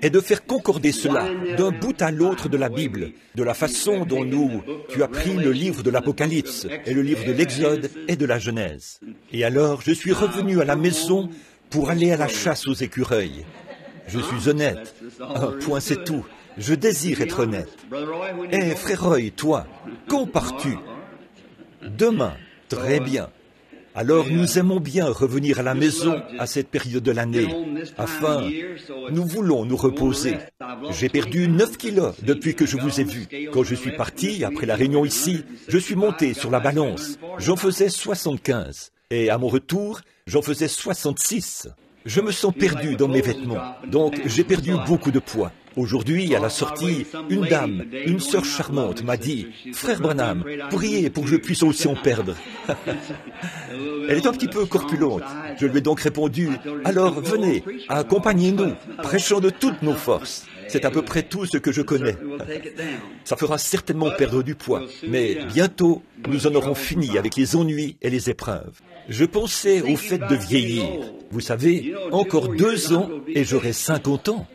est de faire concorder cela d'un bout à l'autre de la Bible, de la façon dont tu as pris le livre de l'Apocalypse et le livre de l'Exode et de la Genèse. Et alors, je suis revenu à la maison pour aller à la chasse aux écureuils. Je suis honnête. Un point, c'est tout. Je désire être honnête. Eh, frère Roy, toi, quand pars-tu? Demain. Très bien. Alors nous aimons bien revenir à la maison à cette période de l'année, afin, nous voulons nous reposer. J'ai perdu 9 kilos depuis que je vous ai vu. Quand je suis parti, après la réunion ici, je suis monté sur la balance. J'en faisais 75. Et à mon retour, j'en faisais 66. Je me sens perdu dans mes vêtements, donc j'ai perdu beaucoup de poids. Aujourd'hui, à la sortie, une dame, une sœur charmante m'a dit « Frère Branham, priez pour que je puisse aussi en perdre. » Elle est un petit peu corpulente. Je lui ai donc répondu « Alors venez, accompagnez-nous, prêchons de toutes nos forces. » C'est à peu près tout ce que je connais. Ça fera certainement perdre du poids, mais bientôt, nous en aurons fini avec les ennuis et les épreuves. Je pensais au fait de vieillir. Vous savez, encore 2 ans et j'aurai 50 ans.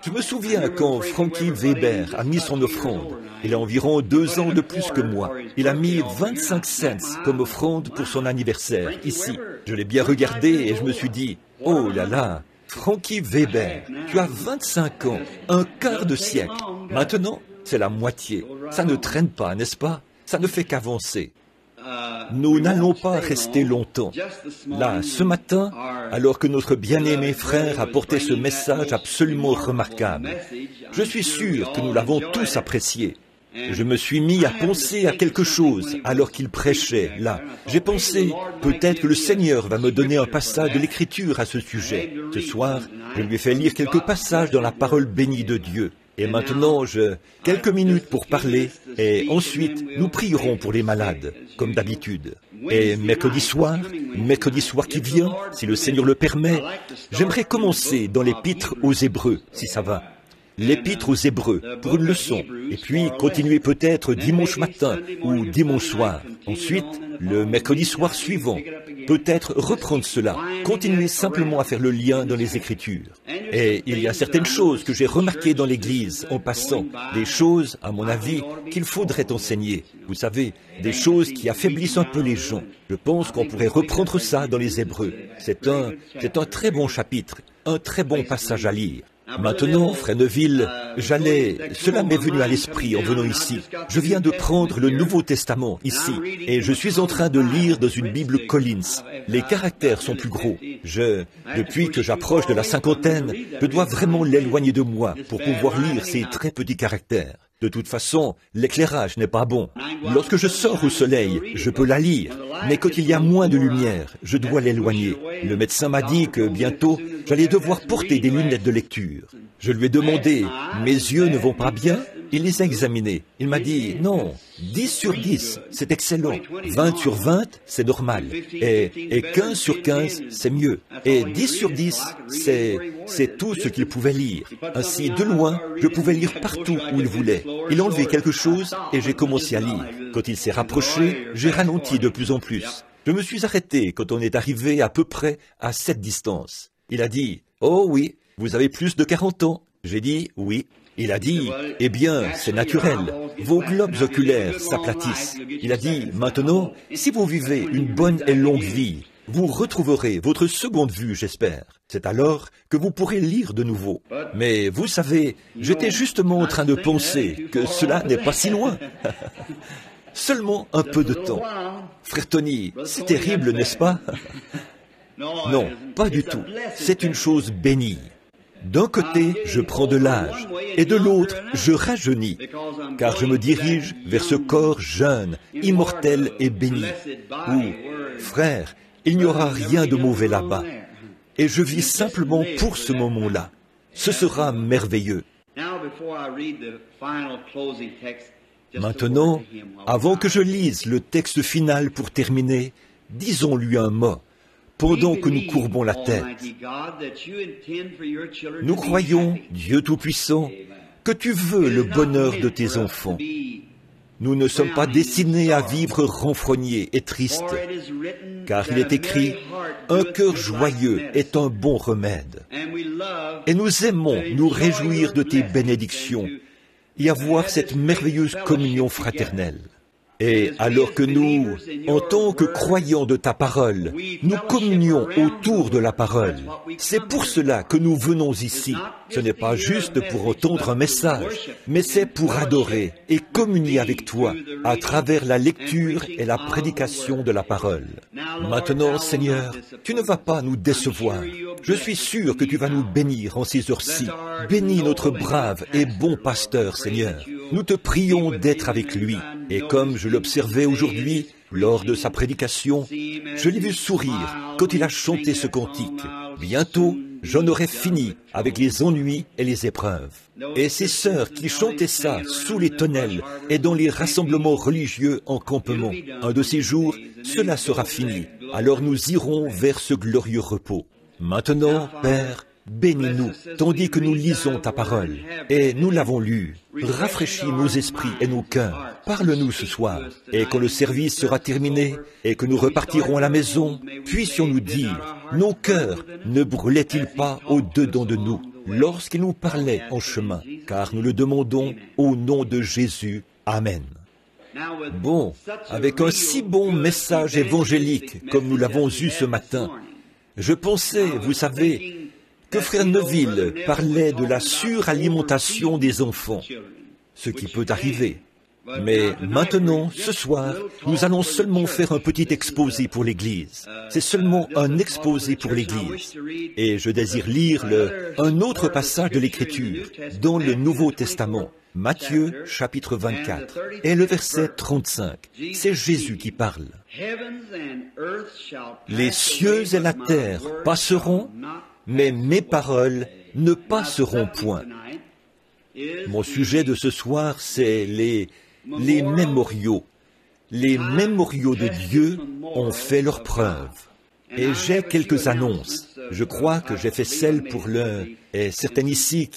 Je me souviens quand Frankie Weber a mis son offrande. Il a environ 2 ans de plus que moi. Il a mis 25 cents comme offrande pour son anniversaire, ici. Je l'ai bien regardé et je me suis dit, oh là là, Frankie Weber, tu as 25 ans, un quart de siècle. Maintenant, c'est la moitié. Ça ne traîne pas, n'est-ce pas? Ça ne fait qu'avancer. Nous n'allons pas rester longtemps. Là, ce matin, alors que notre bien-aimé frère apportait ce message absolument remarquable, je suis sûr que nous l'avons tous apprécié. Je me suis mis à penser à quelque chose alors qu'il prêchait, là. J'ai pensé, peut-être que le Seigneur va me donner un passage de l'Écriture à ce sujet. Ce soir, je lui ai fait lire quelques passages dans la parole bénie de Dieu. Et maintenant, quelques minutes pour parler, et ensuite, nous prierons pour les malades, comme d'habitude. Et mercredi soir qui vient, si le Seigneur le permet, j'aimerais commencer dans l'Épître aux Hébreux, si ça va. L'Épître aux Hébreux, pour une leçon, et puis continuer peut-être dimanche matin ou dimanche soir. Ensuite, le mercredi soir suivant, peut-être reprendre cela, continuer simplement à faire le lien dans les Écritures. Et il y a certaines choses que j'ai remarquées dans l'Église en passant, des choses, à mon avis, qu'il faudrait enseigner. Vous savez, des choses qui affaiblissent un peu les gens. Je pense qu'on pourrait reprendre ça dans les Hébreux. C'est un très bon chapitre, un très bon passage à lire. Maintenant, frère Neville, cela m'est venu à l'esprit en venant ici. Je viens de prendre le Nouveau Testament ici, et je suis en train de lire dans une Bible Collins. Les caractères sont plus gros. Depuis que j'approche de la 50aine, je dois vraiment l'éloigner de moi pour pouvoir lire ces très petits caractères. De toute façon, l'éclairage n'est pas bon. Lorsque je sors au soleil, je peux la lire, mais quand il y a moins de lumière, je dois l'éloigner. Le médecin m'a dit que bientôt, j'allais devoir porter des lunettes de lecture. Je lui ai demandé, mes yeux ne vont pas bien? Il les a examinés. Il m'a dit, non, 10 sur 10, c'est excellent. 20 sur 20, c'est normal. Et 15 sur 15, c'est mieux. Et 10 sur 10, c'est tout ce qu'il pouvait lire. Ainsi, de loin, je pouvais lire partout où il voulait. Il a enlevé quelque chose et j'ai commencé à lire. Quand il s'est rapproché, j'ai ralenti de plus en plus. Je me suis arrêté quand on est arrivé à peu près à cette distance. Il a dit, oh oui, vous avez plus de 40 ans. J'ai dit, oui. Il a dit, eh bien, c'est naturel, vos globes oculaires s'aplatissent. Il a dit, maintenant, si vous vivez une bonne et longue vie, vous retrouverez votre seconde vue, j'espère. C'est alors que vous pourrez lire de nouveau. Mais vous savez, j'étais justement en train de penser que cela n'est pas si loin. Seulement un peu de temps. Frère Tony, c'est terrible, n'est-ce pas? Non, pas du tout. C'est une chose bénie. D'un côté, je prends de l'âge, et de l'autre, je rajeunis, car je me dirige vers ce corps jeune, immortel et béni, où, frère, il n'y aura rien de mauvais là-bas. Et je vis simplement pour ce moment-là. Ce sera merveilleux. Maintenant, avant que je lise le texte final pour terminer, disons-lui un mot. Pendant que nous courbons la tête, nous croyons, Dieu Tout-Puissant, que tu veux le bonheur de tes enfants. Nous ne sommes pas destinés à vivre renfrognés et tristes, car il est écrit, « Un cœur joyeux est un bon remède. » Et nous aimons nous réjouir de tes bénédictions et avoir cette merveilleuse communion fraternelle. Et alors que nous, en tant que croyants de ta parole, nous communions autour de la parole, c'est pour cela que nous venons ici. Ce n'est pas juste pour entendre un message, mais c'est pour adorer et communier avec toi à travers la lecture et la prédication de la parole. Maintenant, Seigneur, tu ne vas pas nous décevoir. Je suis sûr que tu vas nous bénir en ces heures-ci. Bénis notre brave et bon pasteur, Seigneur. Nous te prions d'être avec lui. Et comme je l'observais aujourd'hui, lors de sa prédication, je l'ai vu sourire quand il a chanté ce cantique. Bientôt, j'en aurai fini avec les ennuis et les épreuves. Et ces sœurs qui chantaient ça sous les tonnelles et dans les rassemblements religieux en campement, un de ces jours, cela sera fini. Alors nous irons vers ce glorieux repos. Maintenant, Père, bénis-nous, tandis que nous lisons ta parole. Et nous l'avons lue. Rafraîchis nos esprits et nos cœurs. Parle-nous ce soir. Et quand le service sera terminé et que nous repartirons à la maison, puissions-nous dire, nos cœurs ne brûlaient-ils pas au-dedans de nous lorsqu'il nous parlait en chemin, car nous le demandons au nom de Jésus. Amen. Bon, avec un si bon message évangélique comme nous l'avons eu ce matin, je pensais, vous savez, que Frère Neville parlait de la suralimentation des enfants, ce qui peut arriver. Mais maintenant, ce soir, nous allons seulement faire un petit exposé pour l'Église. C'est seulement un exposé pour l'Église. Et je désire lire un autre passage de l'Écriture, dans le Nouveau Testament, Matthieu, chapitre 24, et le verset 35. C'est Jésus qui parle. « Les cieux et la terre passeront, mais mes paroles ne passeront point. » Mon sujet de ce soir, c'est les mémoriaux. Les mémoriaux de Dieu ont fait leur preuve. Et j'ai quelques annonces. Je crois que j'ai fait celle pour et certaines ici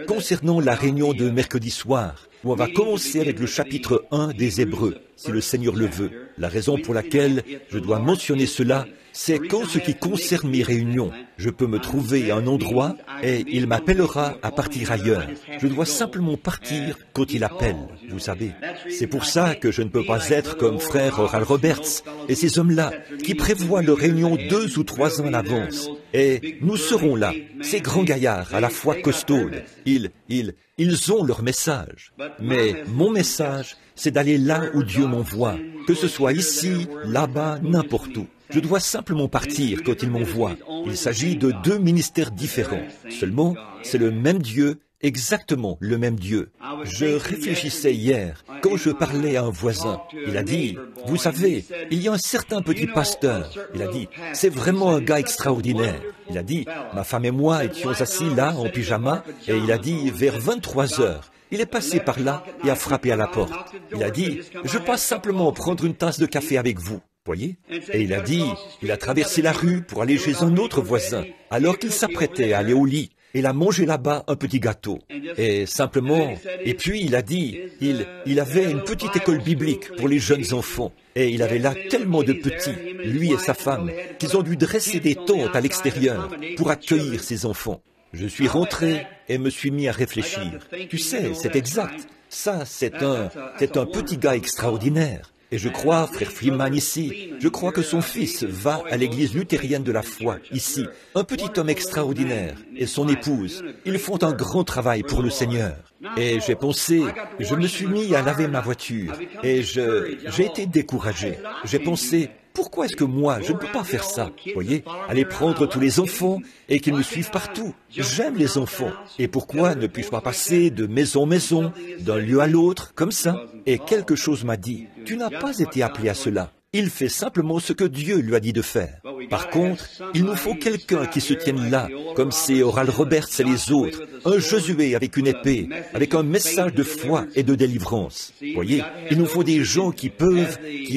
concernant la réunion de mercredi soir, où on va commencer avec le chapitre 1 des Hébreux, si le Seigneur le veut. La raison pour laquelle je dois mentionner cela, c'est qu'en ce qui concerne mes réunions, je peux me trouver à un endroit et il m'appellera à partir ailleurs. Je dois simplement partir quand il appelle, vous savez. C'est pour ça que je ne peux pas être comme frère Oral Roberts et ces hommes-là qui prévoient leur réunion 2 ou 3 ans à l'avance. Et nous serons là, ces grands gaillards à la fois costauds. Ils ont leur message. Mais mon message, c'est d'aller là où Dieu m'envoie, que ce soit ici, là-bas, n'importe où. Je dois simplement partir quand il m'envoie. Il s'agit de 2 ministères différents. Seulement, c'est le même Dieu, exactement le même Dieu. Je réfléchissais hier, quand je parlais à un voisin. Il a dit, vous savez, il y a un certain petit pasteur. Il a dit, c'est vraiment un gars extraordinaire. Il a dit, ma femme et moi étions assis là, en pyjama, et il a dit, vers 23 heures, il est passé par là et a frappé à la porte. Il a dit, je passe simplement prendre une tasse de café avec vous. Voyez? Et il a dit, il a traversé la rue pour aller chez un autre voisin, alors qu'il s'apprêtait à aller au lit. Il a mangé là-bas un petit gâteau. Et simplement, et puis il a dit, il avait une petite école biblique pour les jeunes enfants. Et il avait là tellement de petits, lui et sa femme, qu'ils ont dû dresser des tentes à l'extérieur pour accueillir ces enfants. Je suis rentré et me suis mis à réfléchir. Tu sais, c'est exact. Ça, c'est un petit gars extraordinaire. Et je crois, frère Freeman ici, je crois que son fils va à l'église luthérienne de la foi, ici. Un petit homme extraordinaire et son épouse, ils font un grand travail pour le Seigneur. Et j'ai pensé, je me suis mis à laver ma voiture et j'ai été découragé. J'ai pensé, pourquoi est-ce que moi, je ne peux pas faire ça? Voyez, aller prendre tous les enfants et qu'ils me suivent partout. J'aime les enfants. Et pourquoi ne puis-je pas passer de maison en maison, d'un lieu à l'autre, comme ça? Et quelque chose m'a dit, tu n'as pas été appelé à cela. Il fait simplement ce que Dieu lui a dit de faire. Par contre, il nous faut quelqu'un qui se tienne là, comme c'est Oral Roberts et les autres, un Josué avec une épée, avec un message de foi et de délivrance. Voyez, il nous faut des gens qui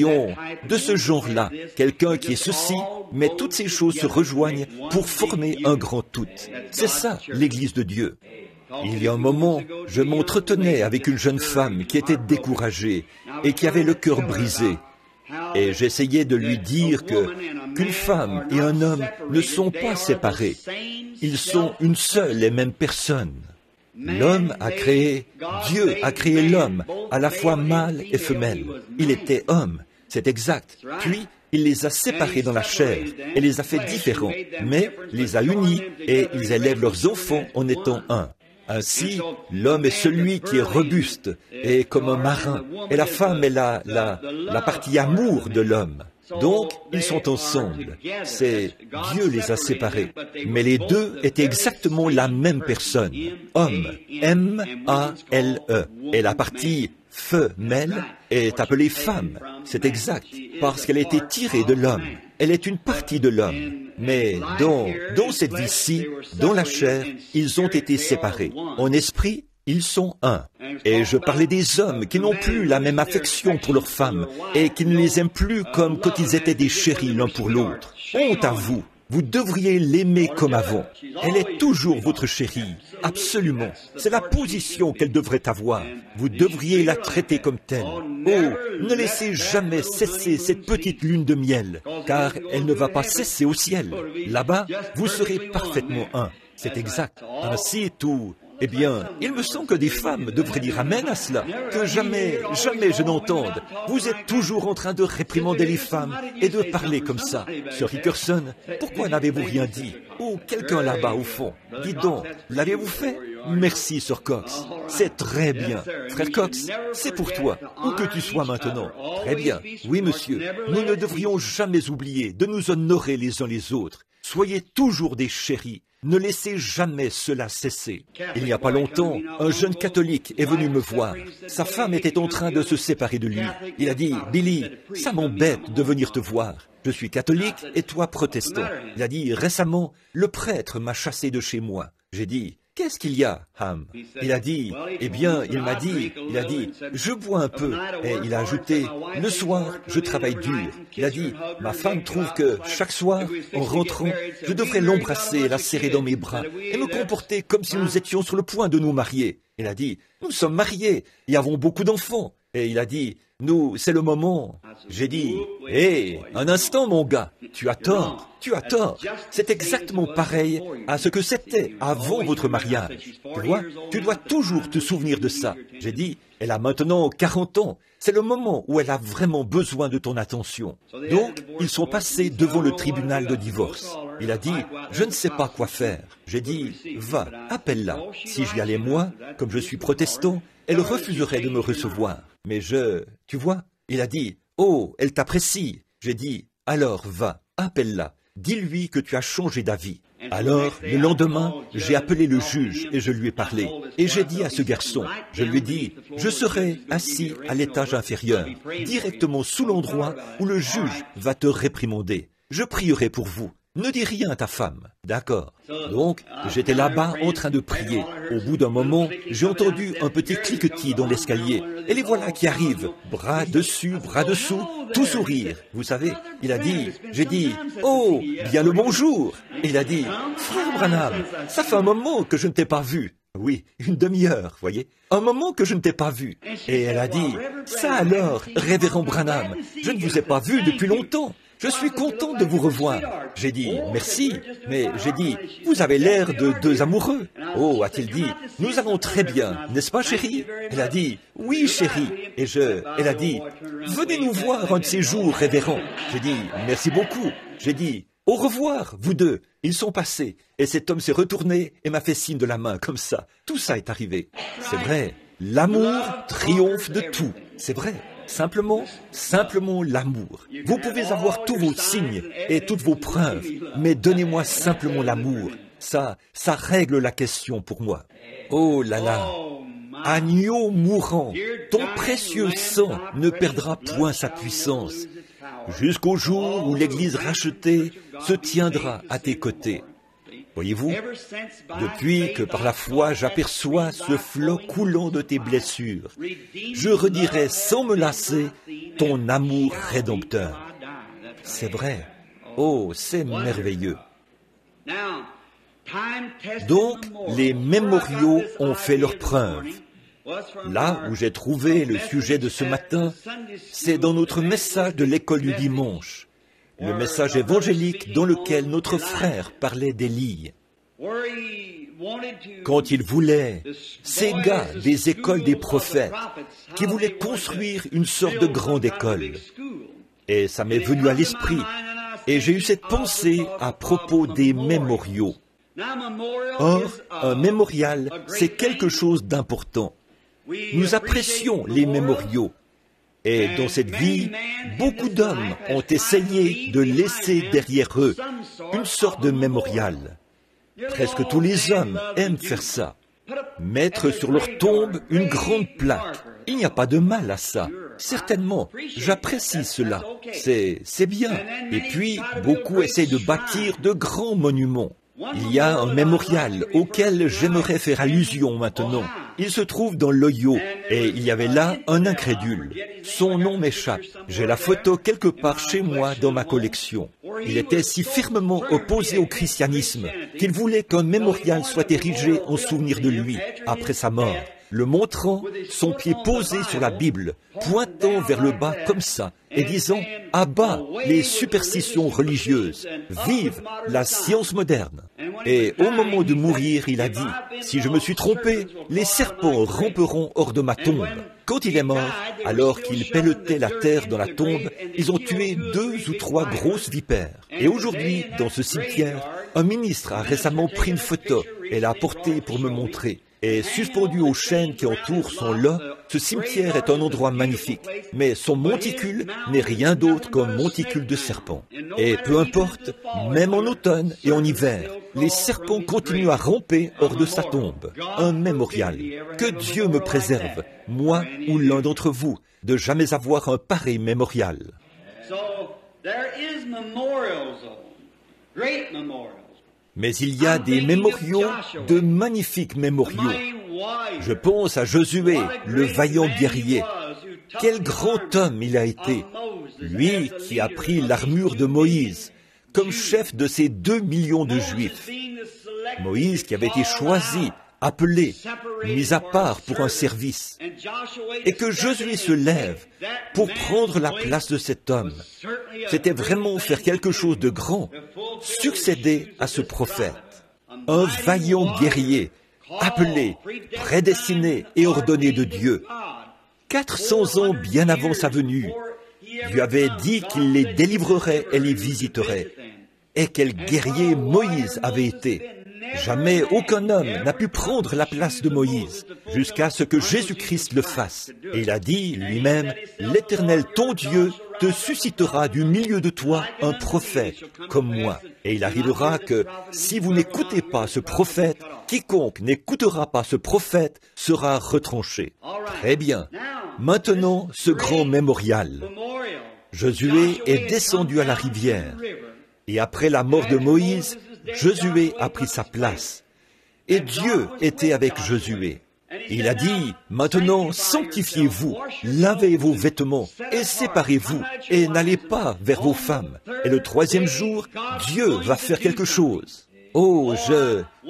ont de ce genre-là, quelqu'un qui est ceci, mais toutes ces choses se rejoignent pour former un grand tout. C'est ça, l'Église de Dieu. Il y a un moment, je m'entretenais avec une jeune femme qui était découragée et qui avait le cœur brisé. Et j'essayais de lui dire qu'une femme et un homme ne sont pas séparés. Ils sont une seule et même personne. L'homme a créé, Dieu a créé l'homme, à la fois mâle et femelle. Il était homme, c'est exact. Puis, il les a séparés dans la chair et les a fait différents, mais les a unis et ils élèvent leurs enfants en étant un. Ainsi, l'homme est celui qui est robuste et comme un marin, et la femme est la partie amour de l'homme. Donc, ils sont ensemble. C'est Dieu les a séparés. Mais les deux étaient exactement la même personne. Homme, M-A-L-E. Et la partie femelle est appelée femme. C'est exact, parce qu'elle a été tirée de l'homme. Elle est une partie de l'homme. Mais dans cette vie-ci, dans la chair, ils ont été séparés. En esprit, ils sont un. Et je parlais des hommes qui n'ont plus la même affection pour leurs femmes et qui ne les aiment plus comme quand ils étaient des chéris l'un pour l'autre. Honte à vous! Vous devriez l'aimer comme avant. Elle est toujours votre chérie, absolument. C'est la position qu'elle devrait avoir. Vous devriez la traiter comme telle. Oh, ne laissez jamais cesser cette petite lune de miel, car elle ne va pas cesser au ciel. Là-bas, vous serez parfaitement un. C'est exact. Ainsi, tout... Eh bien, il me semble que des femmes devraient dire amen à cela, que jamais je n'entende. Vous êtes toujours en train de réprimander les femmes et de parler comme ça. Sir Hickerson, pourquoi n'avez-vous rien dit? Oh, quelqu'un là-bas au fond. Dites donc, l'avez-vous fait? Merci, Sir Cox. C'est très bien. Frère Cox, c'est pour toi, où que tu sois maintenant. Très bien. Oui, monsieur, nous ne devrions jamais oublier de nous honorer les uns les autres. Soyez toujours des chéris. Ne laissez jamais cela cesser. Il n'y a pas longtemps, un jeune catholique est venu me voir. Sa femme était en train de se séparer de lui. Il a dit, « Billy, ça m'embête de venir te voir. Je suis catholique et toi protestant. » Il a dit, « Récemment, le prêtre m'a chassé de chez moi. » J'ai dit, « Qu'est-ce qu'il y a, Ham ?» Il a dit, « Eh bien, il m'a dit, je bois un peu. » Et il a ajouté, « Le soir, je travaille dur. » Il a dit, « Ma femme trouve que chaque soir, en rentrant, je devrais l'embrasser et la serrer dans mes bras et me comporter comme si nous étions sur le point de nous marier. » Il a dit, « Nous sommes mariés et avons beaucoup d'enfants. » Et il a dit, « Nous, c'est le moment. » J'ai dit, « Hé, un instant, mon gars, tu as tort. Tu as tort. C'est exactement pareil à ce que c'était avant votre mariage. Tu dois toujours te souvenir de ça. » J'ai dit, « Elle a maintenant 40 ans. C'est le moment où elle a vraiment besoin de ton attention. » Donc, ils sont passés devant le tribunal de divorce. Il a dit, « Je ne sais pas quoi faire. » J'ai dit, « Va, appelle-la. » Si j'y allais moi, comme je suis protestant, elle refuserait de me recevoir. Mais tu vois, il a dit, « Oh, elle t'apprécie. » J'ai dit, « Alors va, appelle-la. Dis-lui que tu as changé d'avis. » Alors, le lendemain, j'ai appelé le juge et je lui ai parlé. Et j'ai dit à ce garçon, je lui ai dit, je serai assis à l'étage inférieur, directement sous l'endroit où le juge va te réprimander. Je prierai pour vous. Ne dis rien à ta femme. D'accord. Donc, j'étais là-bas en train de prier. Au bout d'un moment, j'ai entendu un petit cliquetis dans l'escalier. Et les voilà qui arrivent, bras dessus, bras dessous, tout sourire. Vous savez, j'ai dit, oh, bien le bonjour. Et il a dit, frère Branham, ça fait un moment que je ne t'ai pas vu. Oui, une demi-heure, voyez. Un moment que je ne t'ai pas vu. Et elle a dit, ça alors, révérend Branham, je ne vous ai pas vu depuis longtemps. Je suis content de vous revoir. J'ai dit, merci, mais j'ai dit, vous avez l'air de deux amoureux. Oh, a-t-il dit, nous allons très bien, n'est-ce pas, chérie? Elle a dit, oui, chérie. Et elle a dit, venez nous voir un de ces jours, révérend. J'ai dit, merci beaucoup. J'ai dit, au revoir, vous deux. Ils sont passés, et cet homme s'est retourné et m'a fait signe de la main, comme ça. Tout ça est arrivé. C'est vrai, l'amour triomphe de tout. C'est vrai. Simplement l'amour. Vous pouvez avoir tous vos signes et toutes vos preuves, mais donnez-moi simplement l'amour. Ça règle la question pour moi. Oh là là, agneau mourant, ton précieux sang ne perdra point sa puissance, jusqu'au jour où l'Église rachetée se tiendra à tes côtés. Voyez-vous, depuis que par la foi j'aperçois ce flot coulant de tes blessures, je redirai sans me lasser ton amour rédempteur. C'est vrai. Oh, c'est merveilleux. Donc, les mémoriaux ont fait leur preuve. Là où j'ai trouvé le sujet de ce matin, c'est dans notre message de l'école du dimanche, le message évangélique dans lequel notre frère parlait d'Élie. Quand il voulait, ces gars des écoles des prophètes, qui voulaient construire une sorte de grande école. Et ça m'est venu à l'esprit, et j'ai eu cette pensée à propos des mémoriaux. Or, un mémorial, c'est quelque chose d'important. Nous apprécions les mémoriaux. Et dans cette vie, beaucoup d'hommes ont essayé de laisser derrière eux une sorte de mémorial. Presque tous les hommes aiment faire ça. Mettre sur leur tombe une grande plaque. Il n'y a pas de mal à ça. Certainement, j'apprécie cela. C'est bien. Et puis, beaucoup essayent de bâtir de grands monuments. Il y a un mémorial auquel j'aimerais faire allusion maintenant. Il se trouve dans l'Ohio, et il y avait là un incrédule. Son nom m'échappe. J'ai la photo quelque part chez moi dans ma collection. Il était si fermement opposé au christianisme qu'il voulait qu'un mémorial soit érigé en souvenir de lui après sa mort, le montrant, son pied posé sur la Bible, pointant vers le bas comme ça, et disant « À bas les superstitions religieuses, vive la science moderne ». Et au moment de mourir, il a dit « Si je me suis trompé, les serpents ramperont hors de ma tombe ». Quand il est mort, alors qu'il pelletait la terre dans la tombe, ils ont tué 2 ou 3 grosses vipères. Et aujourd'hui, dans ce cimetière, un ministre a récemment pris une photo et l'a apportée pour me montrer. Et suspendu aux chaînes qui entourent son lot, ce cimetière est un endroit magnifique. Mais son monticule n'est rien d'autre qu'un monticule de serpents. Et peu importe, même en automne et en hiver, les serpents continuent à ramper hors de sa tombe. Un mémorial. Que Dieu me préserve, moi ou l'un d'entre vous, de jamais avoir un pareil mémorial. Mais il y a des mémoriaux, de magnifiques mémoriaux. Je pense à Josué, le vaillant guerrier. Quel grand homme il a été, lui qui a pris l'armure de Moïse, comme chef de ces 2 millions de Juifs. Moïse qui avait été choisi, appelé, mis à part pour un service. Et que Josué se lève pour prendre la place de cet homme. C'était vraiment faire quelque chose de grand, succéder à ce prophète. Un vaillant guerrier, appelé, prédestiné et ordonné de Dieu. 400 ans bien avant sa venue, Dieu avait dit qu'il les délivrerait et les visiterait. Et quel guerrier Moïse avait été! Jamais aucun homme n'a pu prendre la place de Moïse, jusqu'à ce que Jésus-Christ le fasse. Et il a dit lui-même, « L'Éternel, ton Dieu, te suscitera du milieu de toi un prophète comme moi. Et il arrivera que, si vous n'écoutez pas ce prophète, quiconque n'écoutera pas ce prophète sera retranché. » Très bien. Maintenant, ce grand mémorial. Josué est descendu à la rivière. Et après la mort de Moïse, Josué a pris sa place. Et Dieu était avec Josué. Il a dit, « Maintenant, sanctifiez-vous, lavez vos vêtements et séparez-vous et n'allez pas vers vos femmes. Et le 3e jour, Dieu va faire quelque chose. » Oh,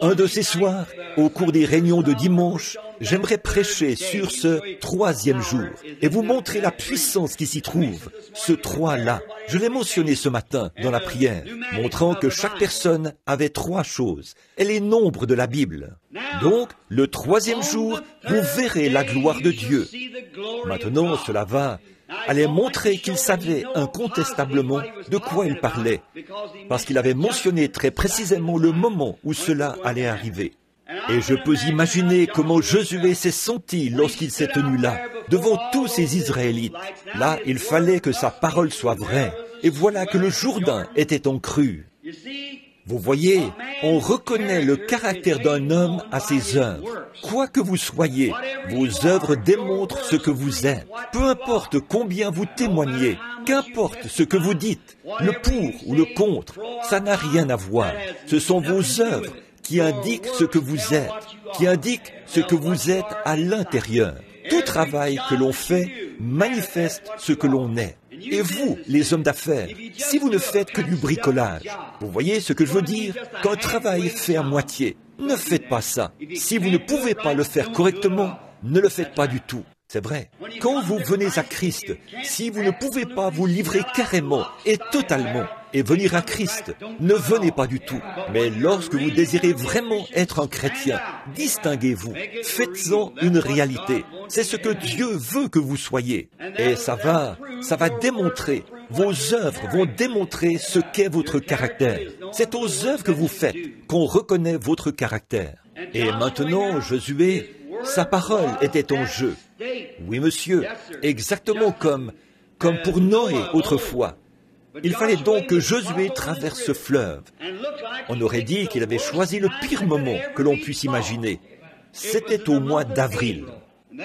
un de ces soirs, au cours des réunions de dimanche, j'aimerais prêcher sur ce 3e jour et vous montrer la puissance qui s'y trouve, ce 3-là. Je l'ai mentionné ce matin dans la prière, montrant que chaque personne avait 3 choses et les nombres de la Bible. Donc, le 3e jour, vous verrez la gloire de Dieu. Maintenant, cela va allait montrer qu'il savait incontestablement de quoi il parlait, parce qu'il avait mentionné très précisément le moment où cela allait arriver. Et je peux imaginer comment Josué s'est senti lorsqu'il s'est tenu là, devant tous ces Israélites. Là, il fallait que sa parole soit vraie, et voilà que le Jourdain était en crue. Vous voyez, on reconnaît le caractère d'un homme à ses œuvres. Quoi que vous soyez, vos œuvres démontrent ce que vous êtes. Peu importe combien vous témoignez, qu'importe ce que vous dites, le pour ou le contre, ça n'a rien à voir. Ce sont vos œuvres qui indiquent ce que vous êtes, qui indiquent ce que vous êtes à l'intérieur. Tout travail que l'on fait manifeste ce que l'on est. Et vous, les hommes d'affaires, si vous ne faites que du bricolage, vous voyez ce que je veux dire? Qu'un travail fait à moitié, ne faites pas ça. Si vous ne pouvez pas le faire correctement, ne le faites pas du tout. C'est vrai. Quand vous venez à Christ, si vous ne pouvez pas vous livrer carrément et totalement et venir à Christ, ne venez pas du tout. Mais lorsque vous désirez vraiment être un chrétien, distinguez-vous, faites-en une réalité. C'est ce que Dieu veut que vous soyez. Et ça va démontrer, vos œuvres vont démontrer ce qu'est votre caractère. C'est aux œuvres que vous faites qu'on reconnaît votre caractère. Et maintenant, Josué, sa parole était en jeu. Oui, monsieur, exactement comme pour Noé autrefois. Il fallait donc que Josué traverse ce fleuve. On aurait dit qu'il avait choisi le pire moment que l'on puisse imaginer. C'était au mois d'avril.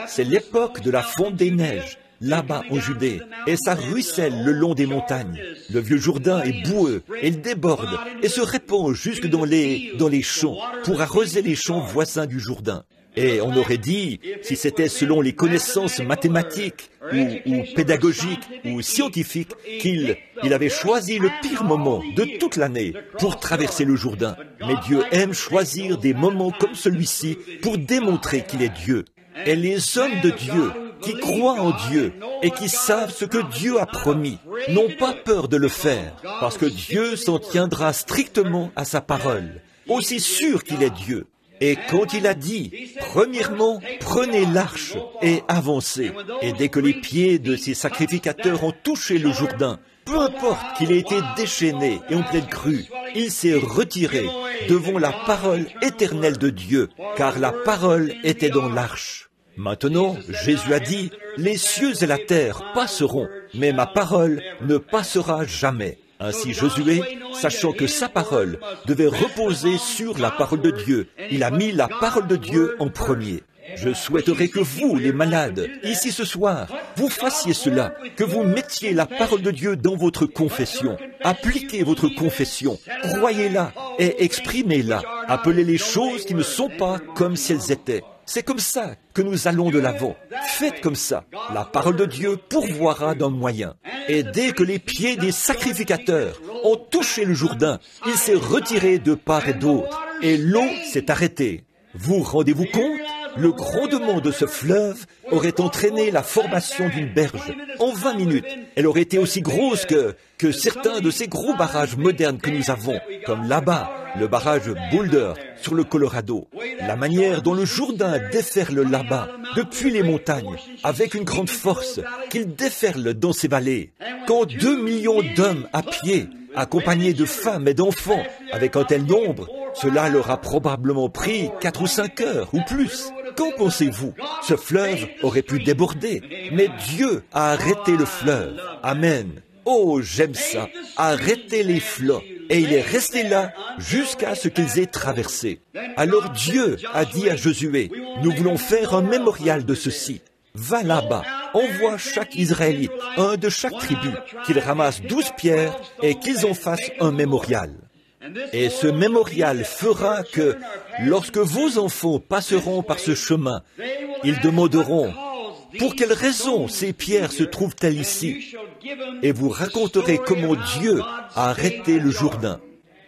C'est l'époque de la fonte des neiges, là-bas en Judée, et ça ruisselle le long des montagnes. Le vieux Jourdain est boueux, et il déborde, et se répand jusque dans les champs, pour arroser les champs voisins du Jourdain. Et on aurait dit, si c'était selon les connaissances mathématiques, ou pédagogiques, ou scientifiques, qu'il avait choisi le pire moment de toute l'année pour traverser le Jourdain. Mais Dieu aime choisir des moments comme celui-ci pour démontrer qu'il est Dieu. Et les hommes de Dieu, qui croient en Dieu et qui savent ce que Dieu a promis, n'ont pas peur de le faire, parce que Dieu s'en tiendra strictement à sa parole, aussi sûr qu'il est Dieu. Et quand il a dit, premièrement, prenez l'arche et avancez. Et dès que les pieds de ces sacrificateurs ont touché le Jourdain, peu importe qu'il ait été déchaîné et en pleine crue, il s'est retiré devant la parole éternelle de Dieu, car la parole était dans l'arche. Maintenant, Jésus a dit, les cieux et la terre passeront, mais ma parole ne passera jamais. Ainsi Josué, sachant que sa parole devait reposer sur la parole de Dieu, il a mis la parole de Dieu en premier. Je souhaiterais que vous, les malades, ici ce soir, vous fassiez cela, que vous mettiez la parole de Dieu dans votre confession. Appliquez votre confession, croyez-la et exprimez-la. Appelez les choses qui ne sont pas comme si elles étaient. C'est comme ça que nous allons de l'avant. Faites comme ça. La parole de Dieu pourvoira d'un moyen. Et dès que les pieds des sacrificateurs ont touché le Jourdain, il s'est retiré de part et d'autre. Et l'eau s'est arrêtée. Vous rendez-vous compte? Le grondement de ce fleuve aurait entraîné la formation d'une berge. En 20 minutes, elle aurait été aussi grosse que certains de ces gros barrages modernes que nous avons, comme là-bas, le barrage Boulder sur le Colorado. La manière dont le Jourdain déferle là-bas, depuis les montagnes, avec une grande force, qu'il déferle dans ces vallées. Quand 2 millions d'hommes à pied, accompagnés de femmes et d'enfants, avec un tel nombre, cela leur a probablement pris 4 ou 5 heures ou plus. Qu'en pensez-vous? Ce fleuve aurait pu déborder, mais Dieu a arrêté le fleuve. Amen. Oh, j'aime ça. Arrêtez les flots. Et il est resté là jusqu'à ce qu'ils aient traversé. Alors Dieu a dit à Josué, nous voulons faire un mémorial de ceci. Va là-bas, envoie chaque Israélite, un de chaque tribu, qu'ils ramassent 12 pierres et qu'ils en fassent un mémorial. Et ce mémorial fera que, lorsque vos enfants passeront par ce chemin, ils demanderont, pour quelle raison ces pierres se trouvent-elles ici? Et vous raconterez comment Dieu a arrêté le Jourdain.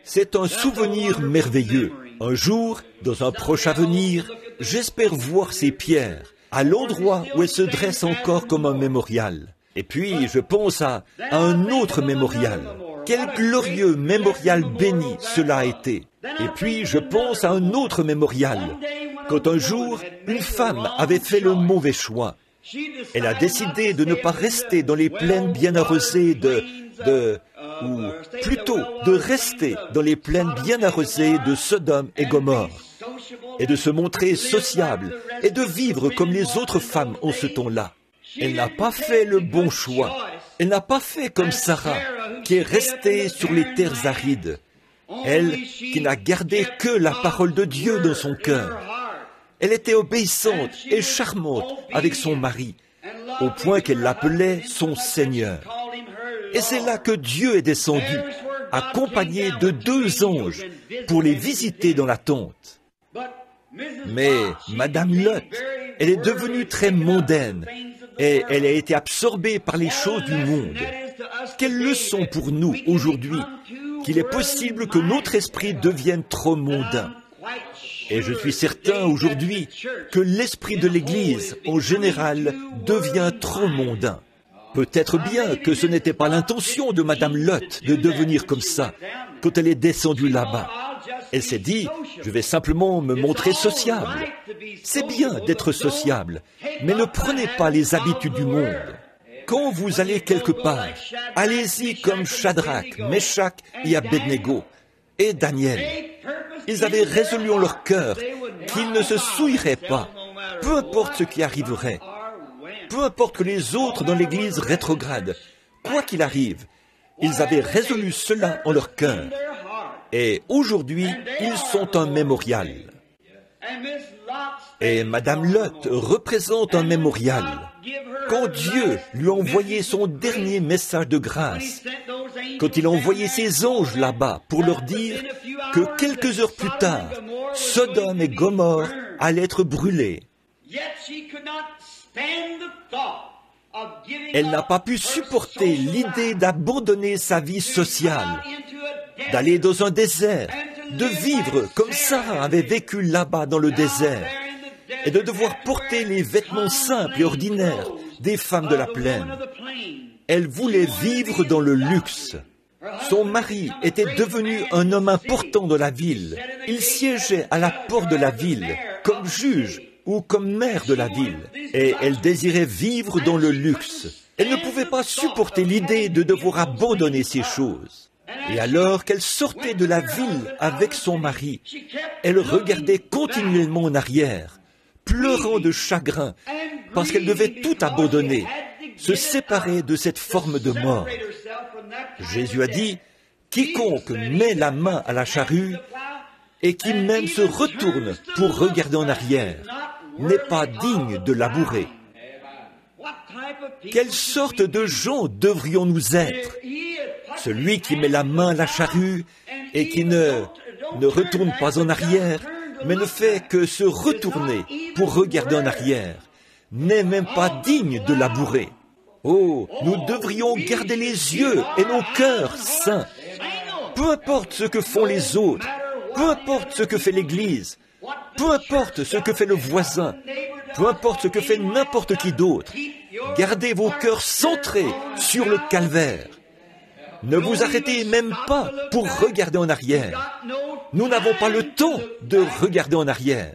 C'est un souvenir merveilleux. Un jour, dans un proche avenir, j'espère voir ces pierres à l'endroit où elles se dressent encore comme un mémorial. Et puis, je pense à un autre mémorial. Quel glorieux mémorial béni cela a été. Et puis, je pense à un autre mémorial. Quand un jour, une femme avait fait le mauvais choix. Elle a décidé de ne pas rester dans les plaines bien arrosées ou plutôt de rester dans les plaines bien arrosées de Sodome et Gomorrhe, et de se montrer sociable, et de vivre comme les autres femmes en ce temps-là. Elle n'a pas fait le bon choix. Elle n'a pas fait comme Sarah, qui est restée sur les terres arides. Elle, qui n'a gardé que la parole de Dieu dans son cœur. Elle était obéissante et charmante avec son mari, au point qu'elle l'appelait son Seigneur. Et c'est là que Dieu est descendu, accompagné de 2 anges, pour les visiter dans la tente. Mais Madame Lot, elle est devenue très mondaine, et elle a été absorbée par les choses du monde. Quelle leçon pour nous aujourd'hui qu'il est possible que notre esprit devienne trop mondain. Et je suis certain aujourd'hui que l'esprit de l'Église, en général, devient trop mondain. Peut-être bien que ce n'était pas l'intention de Madame Lot de devenir comme ça, quand elle est descendue là-bas. Elle s'est dit, je vais simplement me montrer sociable. C'est bien d'être sociable, mais ne prenez pas les habitudes du monde. Quand vous allez quelque part, allez-y comme Shadrach, Meshach et Abednego, et Daniel. Ils avaient résolu en leur cœur qu'ils ne se souilleraient pas, peu importe ce qui arriverait. Peu importe que les autres dans l'Église rétrogradent, quoi qu'il arrive, ils avaient résolu cela en leur cœur. Et aujourd'hui, ils sont un mémorial. Et Madame Lot représente un mémorial. Quand Dieu lui a envoyé son dernier message de grâce, quand il a envoyé ses anges là-bas pour leur dire que quelques heures plus tard, Sodome et Gomorrhe allaient être brûlés, elle n'a pas pu supporter l'idée d'abandonner sa vie sociale, d'aller dans un désert, de vivre comme Sarah avait vécu là-bas dans le désert, et de devoir porter les vêtements simples et ordinaires des femmes de la plaine. Elle voulait vivre dans le luxe. Son mari était devenu un homme important dans la ville. Il siégeait à la porte de la ville, comme juge ou comme maire de la ville. Et elle désirait vivre dans le luxe. Elle ne pouvait pas supporter l'idée de devoir abandonner ces choses. Et alors qu'elle sortait de la ville avec son mari, elle regardait continuellement en arrière, pleurant de chagrin, parce qu'elle devait tout abandonner, se séparer de cette forme de mort. Jésus a dit, « Quiconque met la main à la charrue et qui même se retourne pour regarder en arrière n'est pas digne de labourer. » Quelle sorte de gens devrions-nous être? Celui qui met la main à la charrue et qui ne retourne pas en arrière, mais ne fait que se retourner pour regarder en arrière, n'est même pas digne de labourer. Oh, nous devrions garder les yeux et nos cœurs saints. Peu importe ce que font les autres, peu importe ce que fait l'Église, peu importe ce que fait le voisin, peu importe ce que fait n'importe qui d'autre, gardez vos cœurs centrés sur le calvaire. Ne vous arrêtez même pas pour regarder en arrière. Nous n'avons pas le temps de regarder en arrière.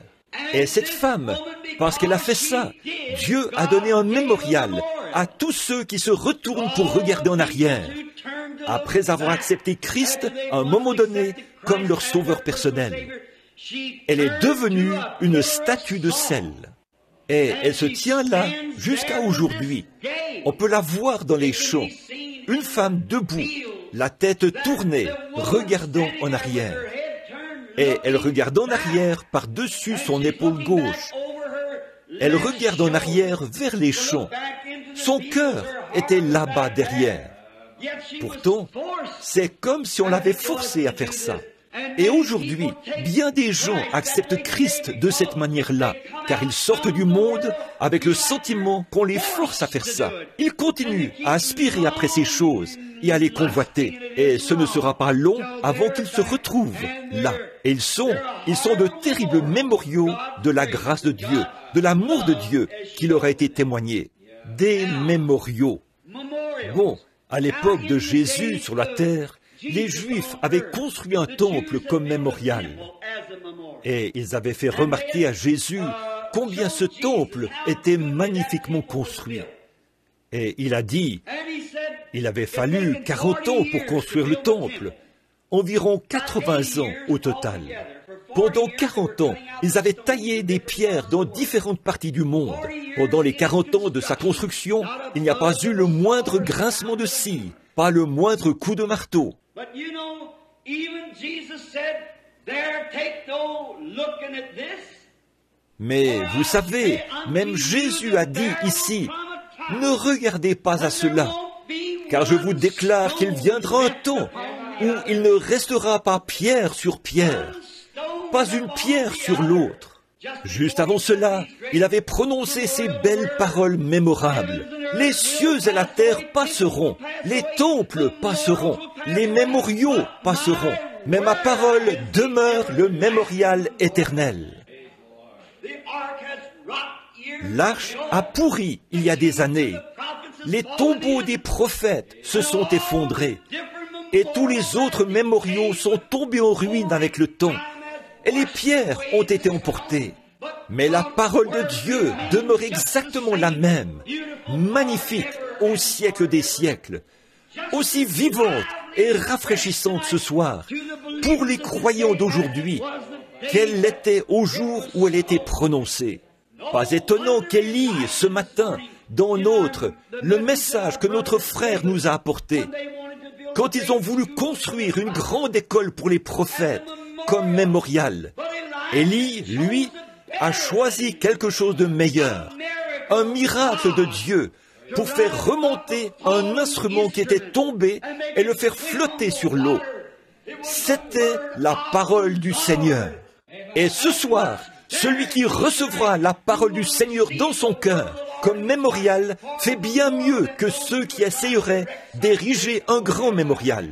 Et cette femme, parce qu'elle a fait ça, Dieu a donné un mémorial à tous ceux qui se retournent pour regarder en arrière, après avoir accepté Christ à un moment donné comme leur sauveur personnel. Elle est devenue une statue de sel. Et elle se tient là jusqu'à aujourd'hui. On peut la voir dans les champs. Une femme debout, la tête tournée, regardant en arrière. Et elle regarde en arrière par-dessus son épaule gauche. Elle regarde en arrière vers les champs. Son cœur était là-bas derrière. Pourtant, c'est comme si on l'avait forcée à faire ça. Et aujourd'hui, bien des gens acceptent Christ de cette manière-là, car ils sortent du monde avec le sentiment qu'on les force à faire ça. Ils continuent à aspirer après ces choses et à les convoiter. Et ce ne sera pas long avant qu'ils se retrouvent là. Et ils sont de terribles mémoriaux de la grâce de Dieu, de l'amour de Dieu qui leur a été témoigné. Des mémoriaux. Bon, à l'époque de Jésus sur la terre, les Juifs avaient construit un temple comme mémorial. Et ils avaient fait remarquer à Jésus combien ce temple était magnifiquement construit. Et il a dit, il avait fallu 40 ans pour construire le temple, environ 80 ans au total. Pendant 40 ans, ils avaient taillé des pierres dans différentes parties du monde. Pendant les 40 ans de sa construction, il n'y a pas eu le moindre grincement de scie, pas le moindre coup de marteau. Mais vous savez, même Jésus a dit ici, « Ne regardez pas à cela, car je vous déclare qu'il viendra un temps où il ne restera pas pierre sur pierre, pas une pierre sur l'autre. » Juste avant cela, il avait prononcé ces belles paroles mémorables. Les cieux et la terre passeront, les temples passeront, les mémoriaux passeront, mais ma parole demeure le mémorial éternel. L'arche a pourri il y a des années. Les tombeaux des prophètes se sont effondrés. Et tous les autres mémoriaux sont tombés en ruine avec le temps. Et les pierres ont été emportées. Mais la parole de Dieu demeure exactement la même, magnifique au siècle des siècles, aussi vivante et rafraîchissante ce soir, pour les croyants d'aujourd'hui, qu'elle l'était au jour où elle était prononcée. Pas étonnant qu'elle lit ce matin, dans le message que notre frère nous a apporté. Quand ils ont voulu construire une grande école pour les prophètes, comme mémorial, Élie, lui, a choisi quelque chose de meilleur, un miracle de Dieu, pour faire remonter un instrument qui était tombé et le faire flotter sur l'eau. C'était la parole du Seigneur. Et ce soir, celui qui recevra la parole du Seigneur dans son cœur, comme mémorial, fait bien mieux que ceux qui essayeraient d'ériger un grand mémorial.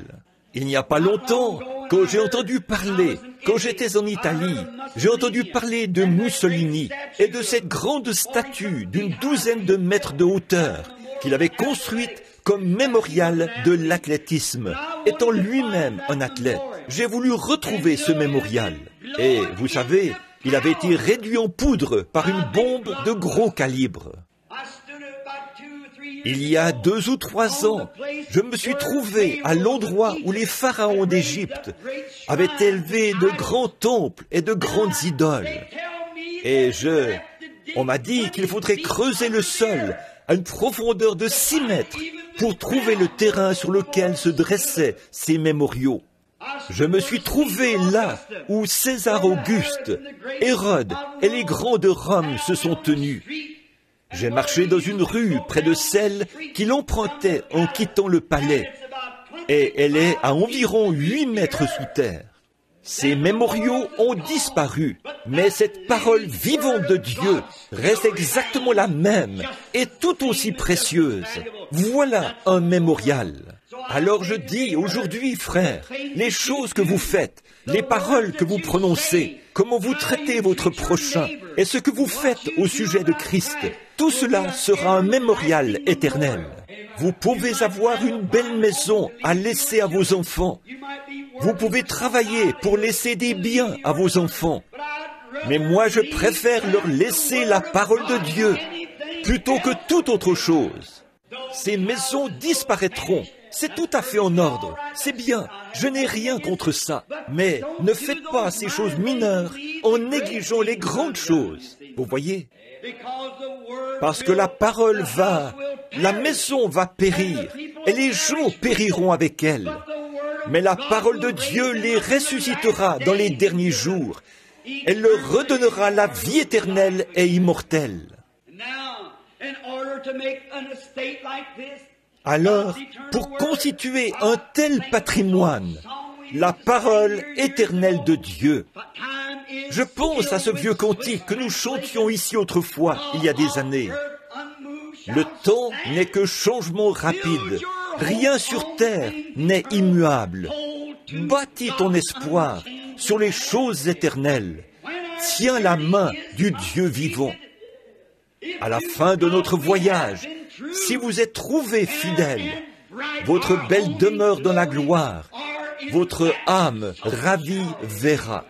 Il n'y a pas longtemps, quand j'ai entendu parler, quand j'étais en Italie, j'ai entendu parler de Mussolini et de cette grande statue d'une 12aine de mètres de hauteur qu'il avait construite comme mémorial de l'athlétisme, étant lui-même un athlète. J'ai voulu retrouver ce mémorial. Et vous savez, il avait été réduit en poudre par une bombe de gros calibre. Il y a 2 ou 3 ans, je me suis trouvé à l'endroit où les pharaons d'Égypte avaient élevé de grands temples et de grandes idoles. Et on m'a dit qu'il faudrait creuser le sol à une profondeur de 6 mètres pour trouver le terrain sur lequel se dressaient ces mémoriaux. Je me suis trouvé là où César Auguste, Hérode et les grands de Rome se sont tenus. J'ai marché dans une rue près de celle qu'il empruntait en quittant le palais, et elle est à environ 8 mètres sous terre. Ces mémoriaux ont disparu, mais cette parole vivante de Dieu reste exactement la même et tout aussi précieuse. Voilà un mémorial. Alors je dis aujourd'hui, frères, les choses que vous faites, les paroles que vous prononcez, comment vous traitez votre prochain et ce que vous faites au sujet de Christ, tout cela sera un mémorial éternel. Vous pouvez avoir une belle maison à laisser à vos enfants. Vous pouvez travailler pour laisser des biens à vos enfants. Mais moi, je préfère leur laisser la parole de Dieu plutôt que toute autre chose. Ces maisons disparaîtront. C'est tout à fait en ordre. C'est bien. Je n'ai rien contre ça. Mais ne faites pas ces choses mineures en négligeant les grandes choses. Vous voyez? Parce que la parole la maison va périr, et les gens périront avec elle. Mais la parole de Dieu les ressuscitera dans les derniers jours. Elle leur redonnera la vie éternelle et immortelle. Alors, pour constituer un tel patrimoine, la parole éternelle de Dieu. Je pense à ce vieux cantique que nous chantions ici autrefois, il y a des années. Le temps n'est que changement rapide. Rien sur terre n'est immuable. Bâtis ton espoir sur les choses éternelles. Tiens la main du Dieu vivant. À la fin de notre voyage, si vous êtes trouvés fidèles, votre belle demeure dans la gloire, votre âme ravie verra.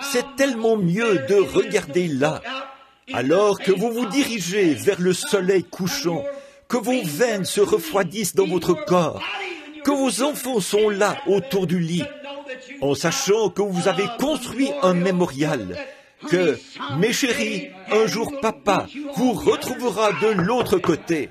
C'est tellement mieux de regarder là, alors que vous vous dirigez vers le soleil couchant, que vos veines se refroidissent dans votre corps, que vos enfants sont là autour du lit, en sachant que vous avez construit un mémorial, que, mes chéris, un jour papa vous retrouvera de l'autre côté.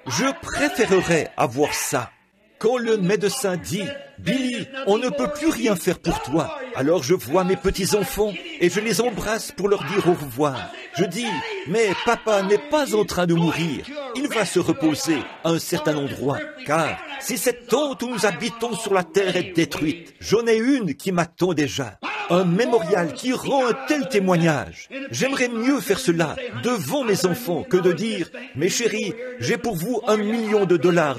Je préférerais avoir ça. Quand le médecin dit « Billy, on ne peut plus rien faire pour toi », alors je vois mes petits-enfants et je les embrasse pour leur dire au revoir. Je dis « Mais papa n'est pas en train de mourir, il va se reposer à un certain endroit, car si cette tente où nous habitons sur la terre est détruite, j'en ai une qui m'attend déjà. un mémorial qui rend un tel témoignage. J'aimerais mieux faire cela devant mes enfants que de dire « Mes chéris, j'ai pour vous $1 million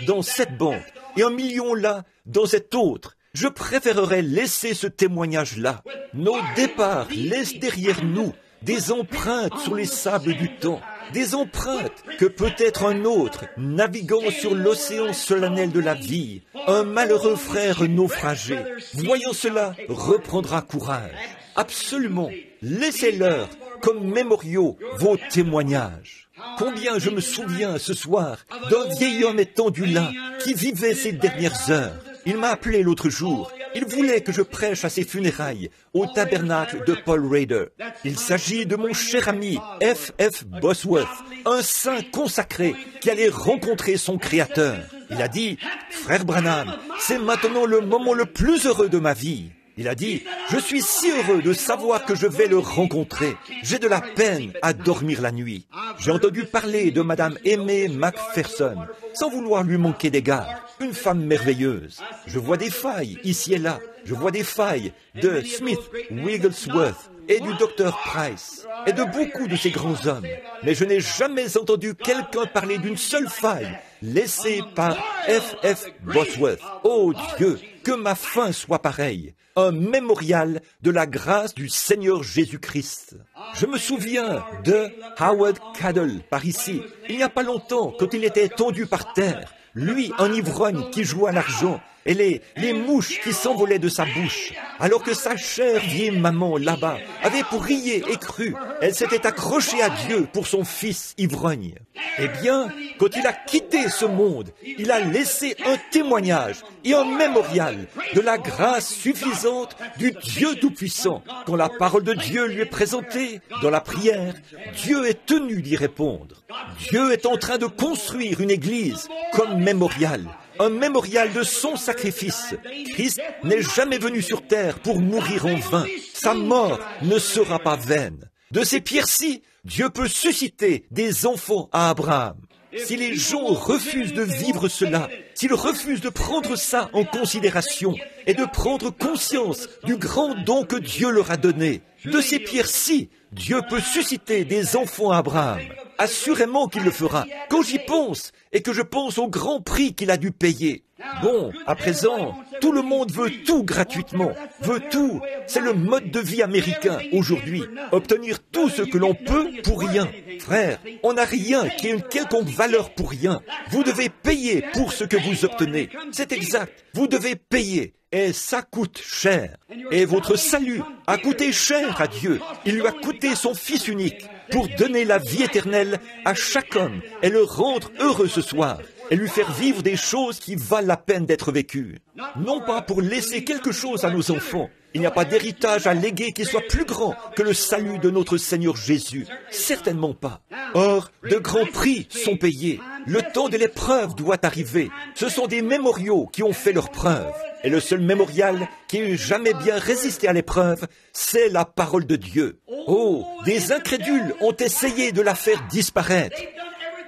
dans cette banque et $1 million là dans cette autre. » Je préférerais laisser ce témoignage-là. Nos départs laissent derrière nous des empreintes sur les sables du temps, des empreintes que peut-être un autre, naviguant sur l'océan solennel de la vie, un malheureux frère naufragé, voyant cela, reprendra courage. Absolument, laissez-leur comme mémoriaux vos témoignages. Combien je me souviens ce soir d'un vieil homme étendu là, qui vivait ses dernières heures. Il m'a appelé l'autre jour. Il voulait que je prêche à ses funérailles au tabernacle de Paul Rader. Il s'agit de mon cher ami F.F. Bosworth, un saint consacré qui allait rencontrer son Créateur. Il a dit, « Frère Branham, c'est maintenant le moment le plus heureux de ma vie. » Il a dit, « Je suis si heureux de savoir que je vais le rencontrer. J'ai de la peine à dormir la nuit. » J'ai entendu parler de Madame Aimée McPherson, sans vouloir lui manquer d'égard. Une femme merveilleuse. Je vois des failles ici et là. Je vois des failles de Smith, Wigglesworth et du docteur Price et de beaucoup de ces grands hommes. Mais je n'ai jamais entendu quelqu'un parler d'une seule faille laissée par F.F. Bosworth. Oh Dieu, que ma fin soit pareille. Un mémorial de la grâce du Seigneur Jésus-Christ. Je me souviens de Howard Cadell par ici, il n'y a pas longtemps, quand il était tendu par terre. Lui, un ivrogne qui jouait à l'argent, et les mouches qui s'envolaient de sa bouche, alors que sa chère vieille maman, là-bas, avait prié et cru. Elle s'était accrochée à Dieu pour son fils ivrogne. Eh bien, quand il a quitté ce monde, il a laissé un témoignage et un mémorial de la grâce suffisante du Dieu Tout-Puissant. Quand la parole de Dieu lui est présentée dans la prière, Dieu est tenu d'y répondre. Dieu est en train de construire une église comme mémorial. Un mémorial de son sacrifice. Christ n'est jamais venu sur terre pour mourir en vain. Sa mort ne sera pas vaine. De ces pierres-ci, Dieu peut susciter des enfants à Abraham. Si les gens refusent de vivre cela, s'ils refusent de prendre ça en considération et de prendre conscience du grand don que Dieu leur a donné, de ces pierres-ci, Dieu peut susciter des enfants à Abraham. Assurément qu'il le fera. Quand j'y pense, et que je pense au grand prix qu'il a dû payer. Bon, à présent, tout le monde veut tout gratuitement, veut tout. C'est le mode de vie américain aujourd'hui. Obtenir tout ce que l'on peut pour rien. Frère, on n'a rien qui ait une quelconque valeur pour rien. Vous devez payer pour ce que vous obtenez. C'est exact. Vous devez payer. Et ça coûte cher. Et votre salut a coûté cher à Dieu. Il lui a coûté son Fils unique pour donner la vie éternelle à chaque homme et le rendre heureux ce soir et lui faire vivre des choses qui valent la peine d'être vécues. Non pas pour laisser quelque chose à nos enfants. Il n'y a pas d'héritage à léguer qui soit plus grand que le salut de notre Seigneur Jésus. Certainement pas. Or, de grands prix sont payés. Le temps de l'épreuve doit arriver. Ce sont des mémoriaux qui ont fait leur preuve. Et le seul mémorial qui ait jamais bien résisté à l'épreuve, c'est la parole de Dieu. Oh, des incrédules ont essayé de la faire disparaître.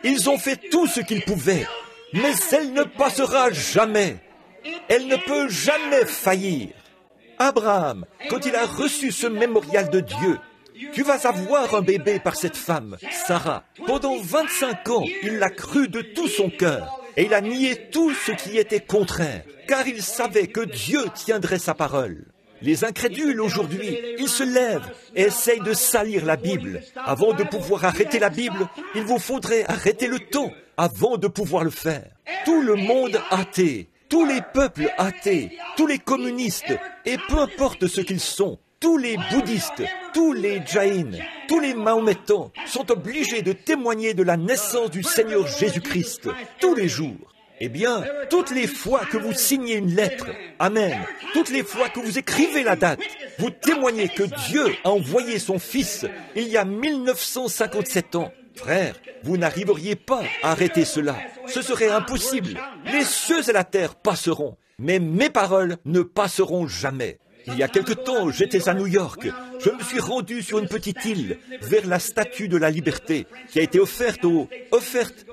Ils ont fait tout ce qu'ils pouvaient, mais elle ne passera jamais. Elle ne peut jamais faillir. Abraham, quand il a reçu ce mémorial de Dieu, tu vas avoir un bébé par cette femme, Sarah. Pendant 25 ans, il l'a cru de tout son cœur. Et il a nié tout ce qui était contraire, car il savait que Dieu tiendrait sa parole. Les incrédules aujourd'hui, ils se lèvent et essayent de salir la Bible. Avant de pouvoir arrêter la Bible, il vous faudrait arrêter le temps avant de pouvoir le faire. Tout le monde athée, tous les peuples athées, tous les communistes, et peu importe ce qu'ils sont, tous les bouddhistes, tous les jaïns, tous les mahométans sont obligés de témoigner de la naissance du Seigneur Jésus-Christ tous les jours. Eh bien, toutes les fois que vous signez une lettre, Amen, toutes les fois que vous écrivez la date, vous témoignez que Dieu a envoyé son Fils il y a 1957 ans. Frère, vous n'arriveriez pas à arrêter cela. Ce serait impossible. Les cieux et la terre passeront, mais mes paroles ne passeront jamais. Il y a quelque temps, j'étais à New York. Je me suis rendu sur une petite île, vers la Statue de la Liberté, qui a été offerte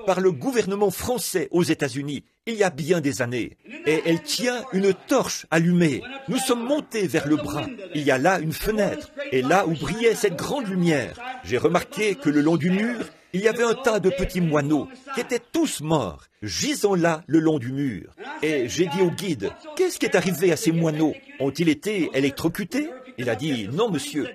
par le gouvernement français aux États-Unis, il y a bien des années. Et elle tient une torche allumée. Nous sommes montés vers le bras. Il y a là une fenêtre, et là où brillait cette grande lumière, j'ai remarqué que le long du mur, il y avait un tas de petits moineaux qui étaient tous morts, gisant là le long du mur. Et j'ai dit au guide, « Qu'est-ce qui est arrivé à ces moineaux? Ont-ils été électrocutés ?» Il a dit, « Non, monsieur,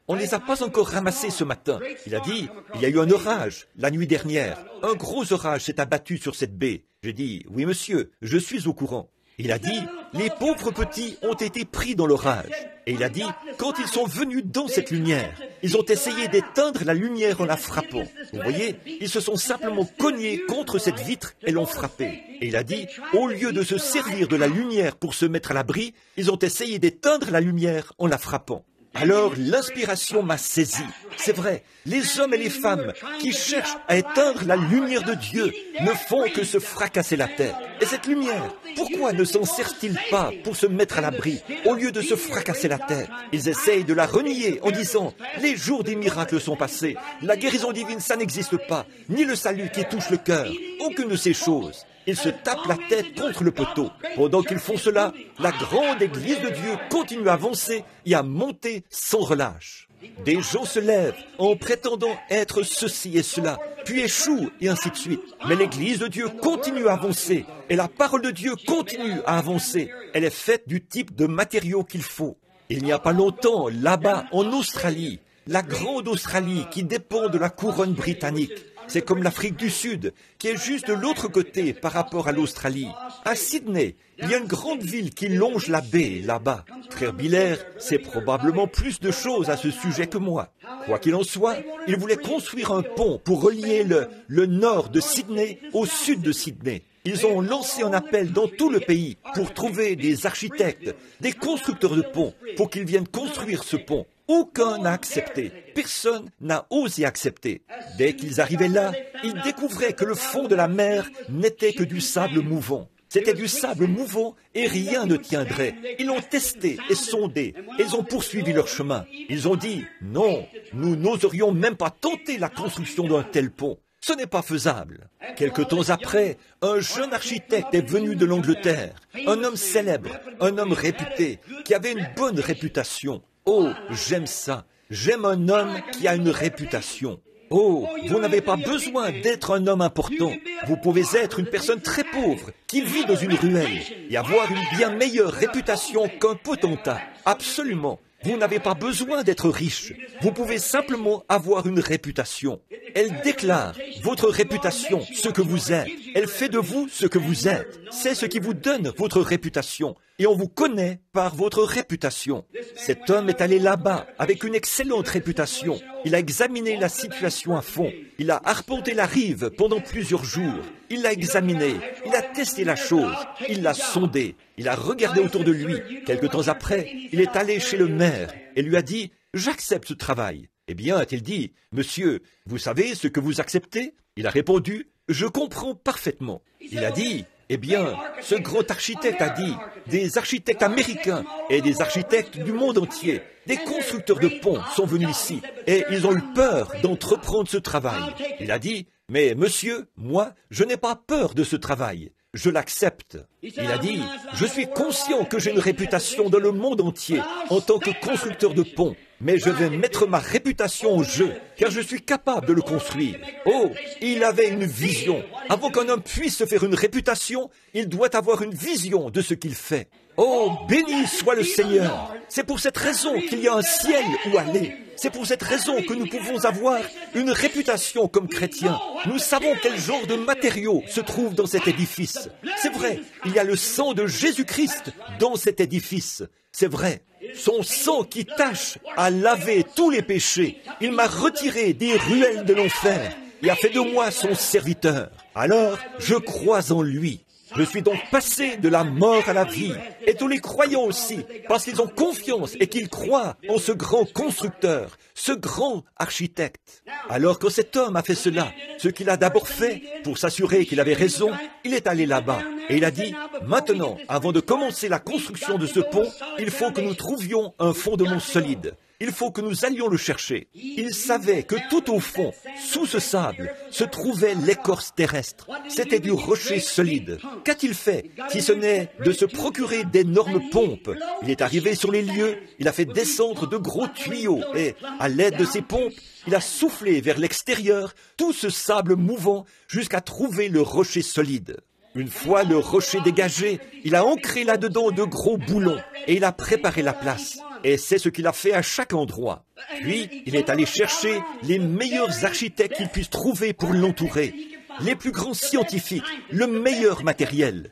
on ne les a pas encore ramassés ce matin. » Il a dit, « Il y a eu un orage la nuit dernière. Un gros orage s'est abattu sur cette baie. » J'ai dit, « Oui, monsieur, je suis au courant. » Il a dit, « Les pauvres petits ont été pris dans l'orage. » Et il a dit, « Quand ils sont venus dans cette lumière, ils ont essayé d'éteindre la lumière en la frappant. Vous voyez, ils se sont simplement cognés contre cette vitre et l'ont frappée. » Et il a dit, « Au lieu de se servir de la lumière pour se mettre à l'abri, ils ont essayé d'éteindre la lumière en la frappant. » Alors l'inspiration m'a saisi. C'est vrai, les hommes et les femmes qui cherchent à éteindre la lumière de Dieu ne font que se fracasser la tête. Et cette lumière, pourquoi ne s'en servent-ils pas pour se mettre à l'abri au lieu de se fracasser la tête? Ils essayent de la renier en disant « Les jours des miracles sont passés, la guérison divine ça n'existe pas, ni le salut qui touche le cœur, aucune de ces choses. » Ils se tapent la tête contre le poteau. Pendant qu'ils font cela, la grande Église de Dieu continue à avancer et à monter sans relâche. Des gens se lèvent en prétendant être ceci et cela, puis échouent et ainsi de suite. Mais l'Église de Dieu continue à avancer et la parole de Dieu continue à avancer. Elle est faite du type de matériaux qu'il faut. Il n'y a pas longtemps, là-bas, en Australie, la grande Australie qui dépend de la couronne britannique, c'est comme l'Afrique du Sud, qui est juste de l'autre côté par rapport à l'Australie. À Sydney, il y a une grande ville qui longe la baie là-bas. Frère Biller sait probablement plus de choses à ce sujet que moi. Quoi qu'il en soit, il voulait construire un pont pour relier le nord de Sydney au sud de Sydney. Ils ont lancé un appel dans tout le pays pour trouver des architectes, des constructeurs de ponts, pour qu'ils viennent construire ce pont. Aucun n'a accepté. Personne n'a osé accepter. Dès qu'ils arrivaient là, ils découvraient que le fond de la mer n'était que du sable mouvant. C'était du sable mouvant et rien ne tiendrait. Ils l'ont testé et sondé et ils ont poursuivi leur chemin. Ils ont dit, non, nous n'oserions même pas tenter la construction d'un tel pont. Ce n'est pas faisable. Quelque temps après, un jeune architecte est venu de l'Angleterre, un homme célèbre, un homme réputé, qui avait une bonne réputation. Oh, j'aime ça. J'aime un homme qui a une réputation. Oh, vous n'avez pas besoin d'être un homme important. Vous pouvez être une personne très pauvre qui vit dans une ruelle et avoir une bien meilleure réputation qu'un potentat. Absolument. Vous n'avez pas besoin d'être riche. Vous pouvez simplement avoir une réputation. Elle déclare votre réputation, ce que vous êtes. Elle fait de vous ce que vous êtes. C'est ce qui vous donne votre réputation. Et on vous connaît par votre réputation. Cet homme est allé là-bas avec une excellente réputation. Il a examiné la situation à fond. Il a arpenté la rive pendant plusieurs jours. Il l'a examiné. Il a testé la chose. Il l'a sondé. Il a regardé autour de lui. Quelque temps après, il est allé chez le maire et lui a dit « J'accepte ce travail ». Eh bien, a-t-il dit « Monsieur, vous savez ce que vous acceptez ?» Il a répondu « Je comprends parfaitement ». Il a dit « Eh bien, ce grand architecte a dit, des architectes américains et des architectes du monde entier, des constructeurs de ponts sont venus ici et ils ont eu peur d'entreprendre ce travail. Il a dit, mais monsieur, moi, je n'ai pas peur de ce travail. Je l'accepte. Il a dit, je suis conscient que j'ai une réputation dans le monde entier en tant que constructeur de ponts, mais je vais mettre ma réputation au jeu, car je suis capable de le construire. Oh, il avait une vision. Avant qu'un homme puisse se faire une réputation, il doit avoir une vision de ce qu'il fait. Oh, béni soit le Seigneur. C'est pour cette raison qu'il y a un ciel où aller. C'est pour cette raison que nous pouvons avoir une réputation comme chrétiens. Nous savons quel genre de matériaux se trouve dans cet édifice. C'est vrai, il y a le sang de Jésus-Christ dans cet édifice. C'est vrai, son sang qui tâche à laver tous les péchés. Il m'a retiré des ruelles de l'enfer et a fait de moi son serviteur. Alors, je crois en lui. Je suis donc passé de la mort à la vie. Et tous les croyants aussi, parce qu'ils ont confiance et qu'ils croient en ce grand constructeur, ce grand architecte. Alors quand cet homme a fait cela, ce qu'il a d'abord fait, pour s'assurer qu'il avait raison, il est allé là-bas et il a dit, maintenant, avant de commencer la construction de ce pont, il faut que nous trouvions un fondement solide. Il faut que nous allions le chercher. Il savait que tout au fond, sous ce sable, se trouvait l'écorce terrestre. C'était du rocher solide. Qu'a-t-il fait si ce n'est de se procurer d'énormes pompes? Il est arrivé sur les lieux, il a fait descendre de gros tuyaux et, à l'aide de ces pompes, il a soufflé vers l'extérieur tout ce sable mouvant jusqu'à trouver le rocher solide. Une fois le rocher dégagé, il a ancré là-dedans de gros boulons et il a préparé la place. Et c'est ce qu'il a fait à chaque endroit. Puis, il est allé chercher les meilleurs architectes qu'il puisse trouver pour l'entourer, les plus grands scientifiques, le meilleur matériel.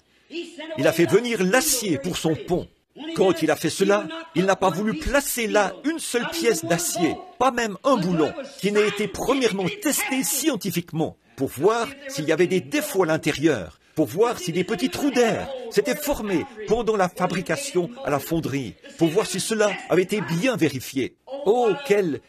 Il a fait venir l'acier pour son pont. Quand il a fait cela, il n'a pas voulu placer là une seule pièce d'acier, pas même un boulon, qui n'ait été premièrement testé scientifiquement, pour voir s'il y avait des défauts à l'intérieur, pour voir si des petits trous d'air s'étaient formés pendant la fabrication à la fonderie, pour voir si cela avait été bien vérifié. Oh, quel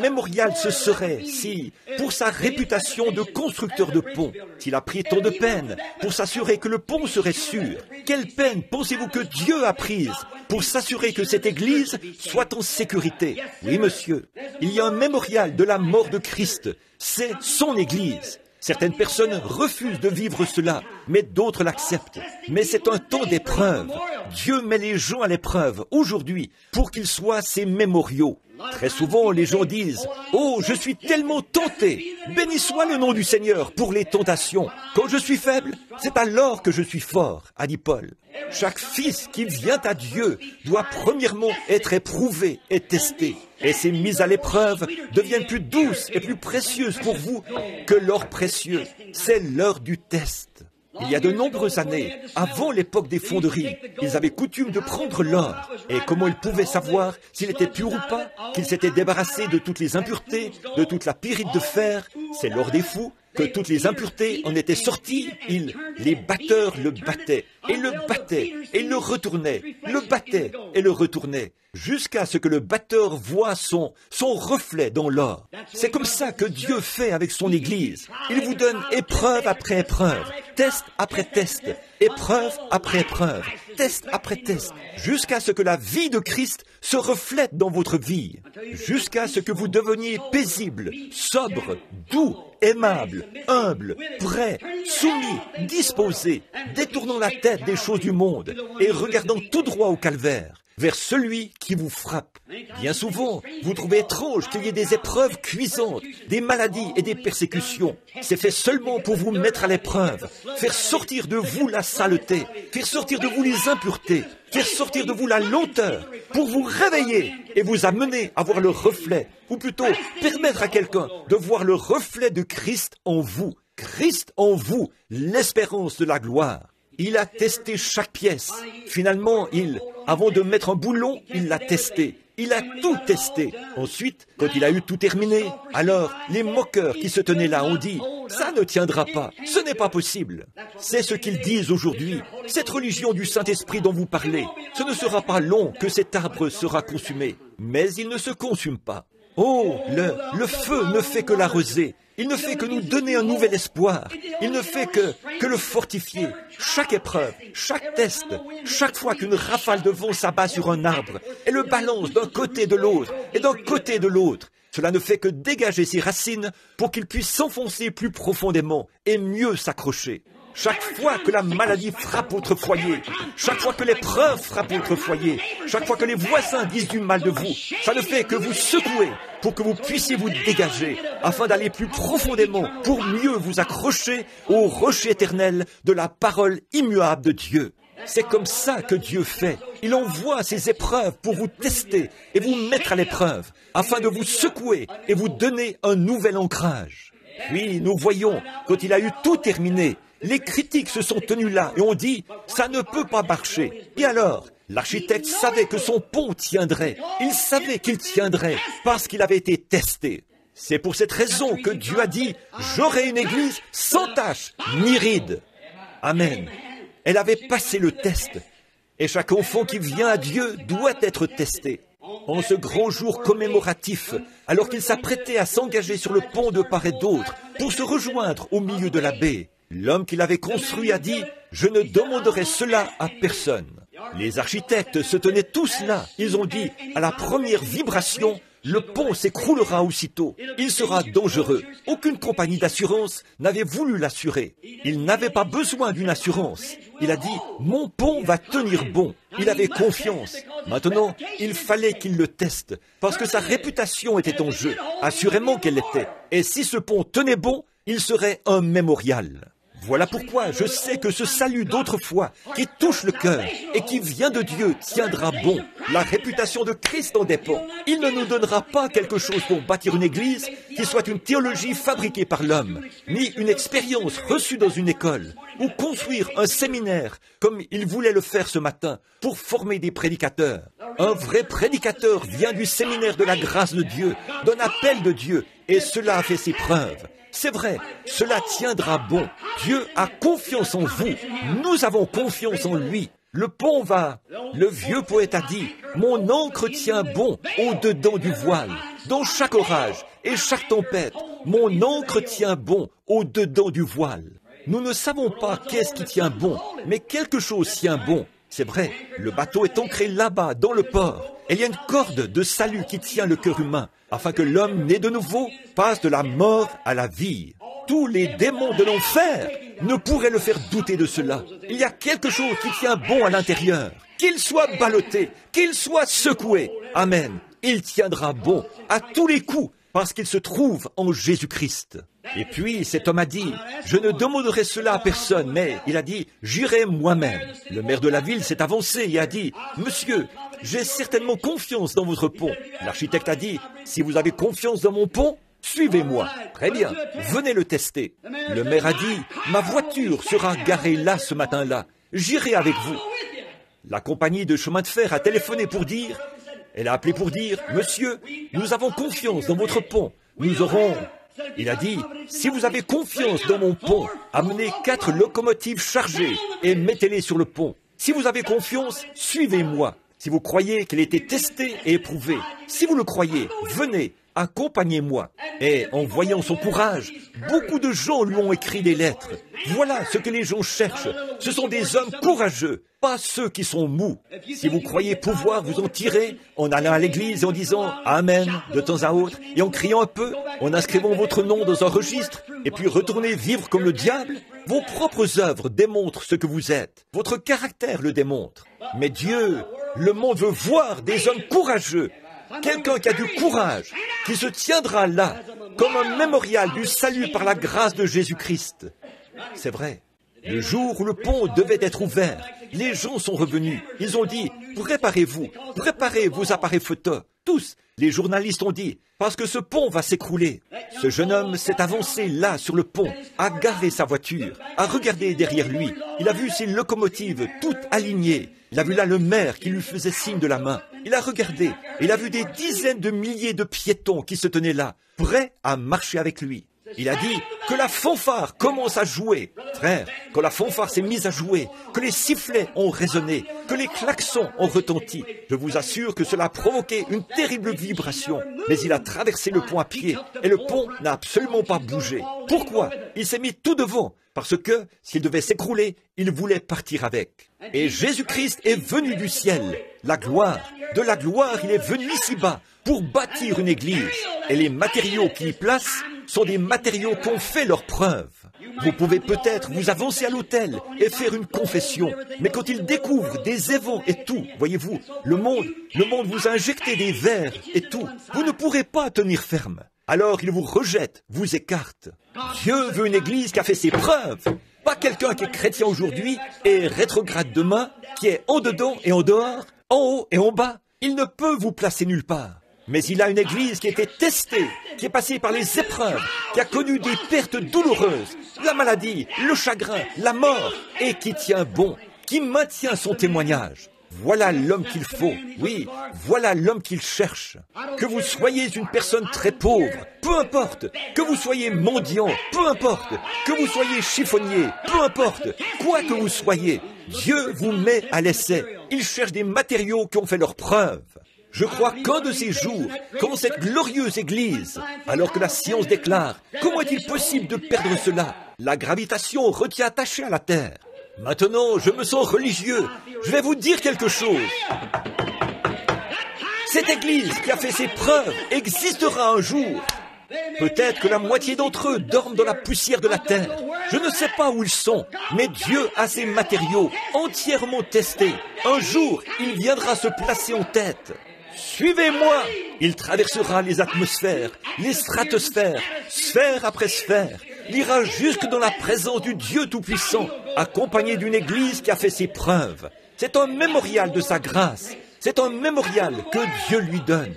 mémorial ce serait si, pour sa réputation de constructeur de pont, s'il a pris tant de peine pour s'assurer que le pont serait sûr. Quelle peine pensez-vous que Dieu a prise pour s'assurer que cette Église soit en sécurité? Oui, monsieur, il y a un mémorial de la mort de Christ. C'est son Église. Certaines personnes refusent de vivre cela, mais d'autres l'acceptent. Mais c'est un temps d'épreuve. Dieu met les gens à l'épreuve aujourd'hui pour qu'ils soient ses mémoriaux. Très souvent, les gens disent « Oh, je suis tellement tenté. Béni soit le nom du Seigneur pour les tentations. Quand je suis faible, c'est alors que je suis fort, a dit Paul. Chaque fils qui vient à Dieu doit premièrement être éprouvé et testé. Et ces mises à l'épreuve deviennent plus douces et plus précieuses pour vous que l'or précieux. C'est l'heure du test. Il y a de nombreuses années, avant l'époque des fonderies, ils avaient coutume de prendre l'or. Et comment ils pouvaient savoir s'il était pur ou pas, qu'il s'était débarrassé de toutes les impuretés, de toute la pyrite de fer? C'est l'or des fous, que toutes les impuretés en étaient sorties. Les batteurs le battaient, et le battaient, et le retournaient, le battaient, et le retournaient, jusqu'à ce que le batteur voie son reflet dans l'or. C'est comme ça que Dieu fait avec son Église. Il vous donne épreuve après épreuve, test après test, épreuve après épreuve, test après test, jusqu'à ce que la vie de Christ se reflète dans votre vie, jusqu'à ce que vous deveniez paisible, sobre, doux, aimable, humble, prêt, soumis, disposé, détournant la tête des choses du monde et regardant tout droit au calvaire, vers celui qui vous frappe. Bien souvent, vous trouvez étrange qu'il y ait des épreuves cuisantes, des maladies et des persécutions. C'est fait seulement pour vous mettre à l'épreuve, faire sortir de vous la saleté, faire sortir de vous les impuretés, faire sortir de vous la lenteur, pour vous réveiller et vous amener à voir le reflet, ou plutôt permettre à quelqu'un de voir le reflet de Christ en vous. Christ en vous, l'espérance de la gloire. Il a testé chaque pièce. Finalement, avant de mettre un boulon, il l'a testé. Il a tout testé. Ensuite, quand il a eu tout terminé, alors les moqueurs qui se tenaient là ont dit « Ça ne tiendra pas, ce n'est pas possible ». C'est ce qu'ils disent aujourd'hui. Cette religion du Saint-Esprit dont vous parlez, ce ne sera pas long que cet arbre sera consumé. Mais il ne se consume pas. Oh, le feu ne fait que l'arroser. Il ne fait que nous donner un nouvel espoir. Il ne fait que le fortifier. Chaque épreuve, chaque test, chaque fois qu'une rafale de vent s'abat sur un arbre et le balance d'un côté de l'autre et d'un côté de l'autre, cela ne fait que dégager ses racines pour qu'il puisse s'enfoncer plus profondément et mieux s'accrocher. Chaque fois que la maladie frappe votre foyer, chaque fois que l'épreuve frappe votre foyer, chaque fois que les voisins disent du mal de vous, ça ne fait que vous secouer pour que vous puissiez vous dégager, afin d'aller plus profondément, pour mieux vous accrocher au rocher éternel de la parole immuable de Dieu. C'est comme ça que Dieu fait. Il envoie ces épreuves pour vous tester et vous mettre à l'épreuve, afin de vous secouer et vous donner un nouvel ancrage. Puis nous voyons, quand il a eu tout terminé, les critiques se sont tenus là et ont dit « ça ne peut pas marcher ». Et alors, l'architecte savait que son pont tiendrait. Il savait qu'il tiendrait parce qu'il avait été testé. C'est pour cette raison que Dieu a dit « j'aurai une église sans tache ni ride ». Amen. Elle avait passé le test. Et chaque enfant qui vient à Dieu doit être testé. En ce grand jour commémoratif, alors qu'il s'apprêtait à s'engager sur le pont de part et d'autre pour se rejoindre au milieu de la baie, l'homme qui l'avait construit a dit « Je ne demanderai cela à personne ». Les architectes se tenaient tous là. Ils ont dit « À la première vibration, le pont s'écroulera aussitôt. Il sera dangereux. » Aucune compagnie d'assurance n'avait voulu l'assurer. Il n'avait pas besoin d'une assurance. Il a dit « Mon pont va tenir bon. » Il avait confiance. Maintenant, il fallait qu'il le teste, parce que sa réputation était en jeu. Assurément qu'elle l'était. Et si ce pont tenait bon, il serait un mémorial. Voilà pourquoi je sais que ce salut d'autrefois, qui touche le cœur et qui vient de Dieu, tiendra bon. La réputation de Christ en dépend. Il ne nous donnera pas quelque chose pour bâtir une église qui soit une théologie fabriquée par l'homme, ni une expérience reçue dans une école, ou construire un séminaire comme il voulait le faire ce matin pour former des prédicateurs. Un vrai prédicateur vient du séminaire de la grâce de Dieu, d'un appel de Dieu, et cela a fait ses preuves. C'est vrai, cela tiendra bon. Dieu a confiance en vous. Nous avons confiance en lui. Le pont va. Le vieux poète a dit, « Mon ancre tient bon au-dedans du voile. Dans chaque orage et chaque tempête, mon ancre tient bon au-dedans du voile. » Nous ne savons pas qu'est-ce qui tient bon, mais quelque chose tient bon. C'est vrai, le bateau est ancré là-bas, dans le port. Et il y a une corde de salut qui tient le cœur humain, afin que l'homme né de nouveau passe de la mort à la vie. Tous les démons de l'enfer ne pourraient le faire douter de cela. Il y a quelque chose qui tient bon à l'intérieur. Qu'il soit ballotté, qu'il soit secoué. Amen. Il tiendra bon à tous les coups, parce qu'il se trouve en Jésus-Christ. Et puis, cet homme a dit, « Je ne demanderai cela à personne, mais il a dit, j'irai moi-même. » Le maire de la ville s'est avancé et a dit, « Monsieur, j'ai certainement confiance dans votre pont. » L'architecte a dit, « Si vous avez confiance dans mon pont, suivez-moi. » Très bien, venez le tester. Le maire a dit, « Ma voiture sera garée là ce matin-là. J'irai avec vous. » La compagnie de chemin de fer a téléphoné pour dire, elle a appelé pour dire, « Monsieur, nous avons confiance dans votre pont. Nous aurons... » Il a dit, « Si vous avez confiance dans mon pont, amenez 4 locomotives chargées et mettez-les sur le pont. Si vous avez confiance, suivez-moi. Si vous croyez qu'elle a été testée et éprouvée, si vous le croyez, venez, accompagnez-moi. » Et en voyant son courage, beaucoup de gens lui ont écrit des lettres. Voilà ce que les gens cherchent. Ce sont des hommes courageux, pas ceux qui sont mous. Si vous croyez pouvoir vous en tirer en allant à l'église et en disant « Amen » de temps à autre, et en criant un peu, en inscrivant votre nom dans un registre, et puis retournez vivre comme le diable, vos propres œuvres démontrent ce que vous êtes. Votre caractère le démontre. Mais Dieu, le monde veut voir des hommes courageux, quelqu'un qui a du courage, qui se tiendra là, comme un mémorial du salut par la grâce de Jésus-Christ. C'est vrai. Le jour où le pont devait être ouvert, les gens sont revenus. Ils ont dit, préparez-vous, préparez vos appareils photo. Tous, les journalistes ont dit, parce que ce pont va s'écrouler. Ce jeune homme s'est avancé là sur le pont, a garé sa voiture, a regardé derrière lui. Il a vu ses locomotives toutes alignées. Il a vu là le maire qui lui faisait signe de la main. Il a regardé, il a vu des dizaines de milliers de piétons qui se tenaient là, prêts à marcher avec lui. Il a dit que la fanfare commence à jouer. Frère, quand la fanfare s'est mise à jouer, que les sifflets ont résonné, que les klaxons ont retenti, je vous assure que cela a provoqué une terrible vibration. Mais il a traversé le pont à pied et le pont n'a absolument pas bougé. Pourquoi? Il s'est mis tout devant. Parce que, s'il devait s'écrouler, il voulait partir avec. Et Jésus-Christ est venu du ciel. La gloire, de la gloire, il est venu ici-bas pour bâtir une église. Et les matériaux qu'il y place sont des matériaux qui ont fait leur preuve. Vous pouvez peut-être vous avancer à l'autel et faire une confession. Mais quand il découvre des évents et tout, voyez-vous, le monde vous a injecté des vers et tout. Vous ne pourrez pas tenir ferme. Alors il vous rejette, vous écarte. Dieu veut une église qui a fait ses preuves. Pas quelqu'un qui est chrétien aujourd'hui et rétrograde demain, qui est en dedans et en dehors, en haut et en bas. Il ne peut vous placer nulle part. Mais il a une église qui a été testée, qui est passée par les épreuves, qui a connu des pertes douloureuses, la maladie, le chagrin, la mort, et qui tient bon, qui maintient son témoignage. Voilà l'homme qu'il faut, oui, voilà l'homme qu'il cherche. Que vous soyez une personne très pauvre, peu importe. Que vous soyez mendiant, peu importe. Que vous soyez chiffonnier, peu importe. Quoi que vous soyez, Dieu vous met à l'essai. Il cherche des matériaux qui ont fait leur preuve. Je crois qu'un de ces jours, quand cette glorieuse Église, alors que la science déclare, comment est-il possible de perdre cela? La gravitation retient attaché à la Terre. Maintenant, je me sens religieux. Je vais vous dire quelque chose. Cette Église qui a fait ses preuves existera un jour. Peut-être que la moitié d'entre eux dorment dans la poussière de la terre. Je ne sais pas où ils sont, mais Dieu a ces matériaux entièrement testés. Un jour, il viendra se placer en tête. Suivez-moi! Il traversera les atmosphères, les stratosphères, sphère après sphère. Il ira jusque dans la présence du Dieu Tout-Puissant, accompagné d'une Église qui a fait ses preuves. C'est un mémorial de sa grâce. C'est un mémorial que Dieu lui donne.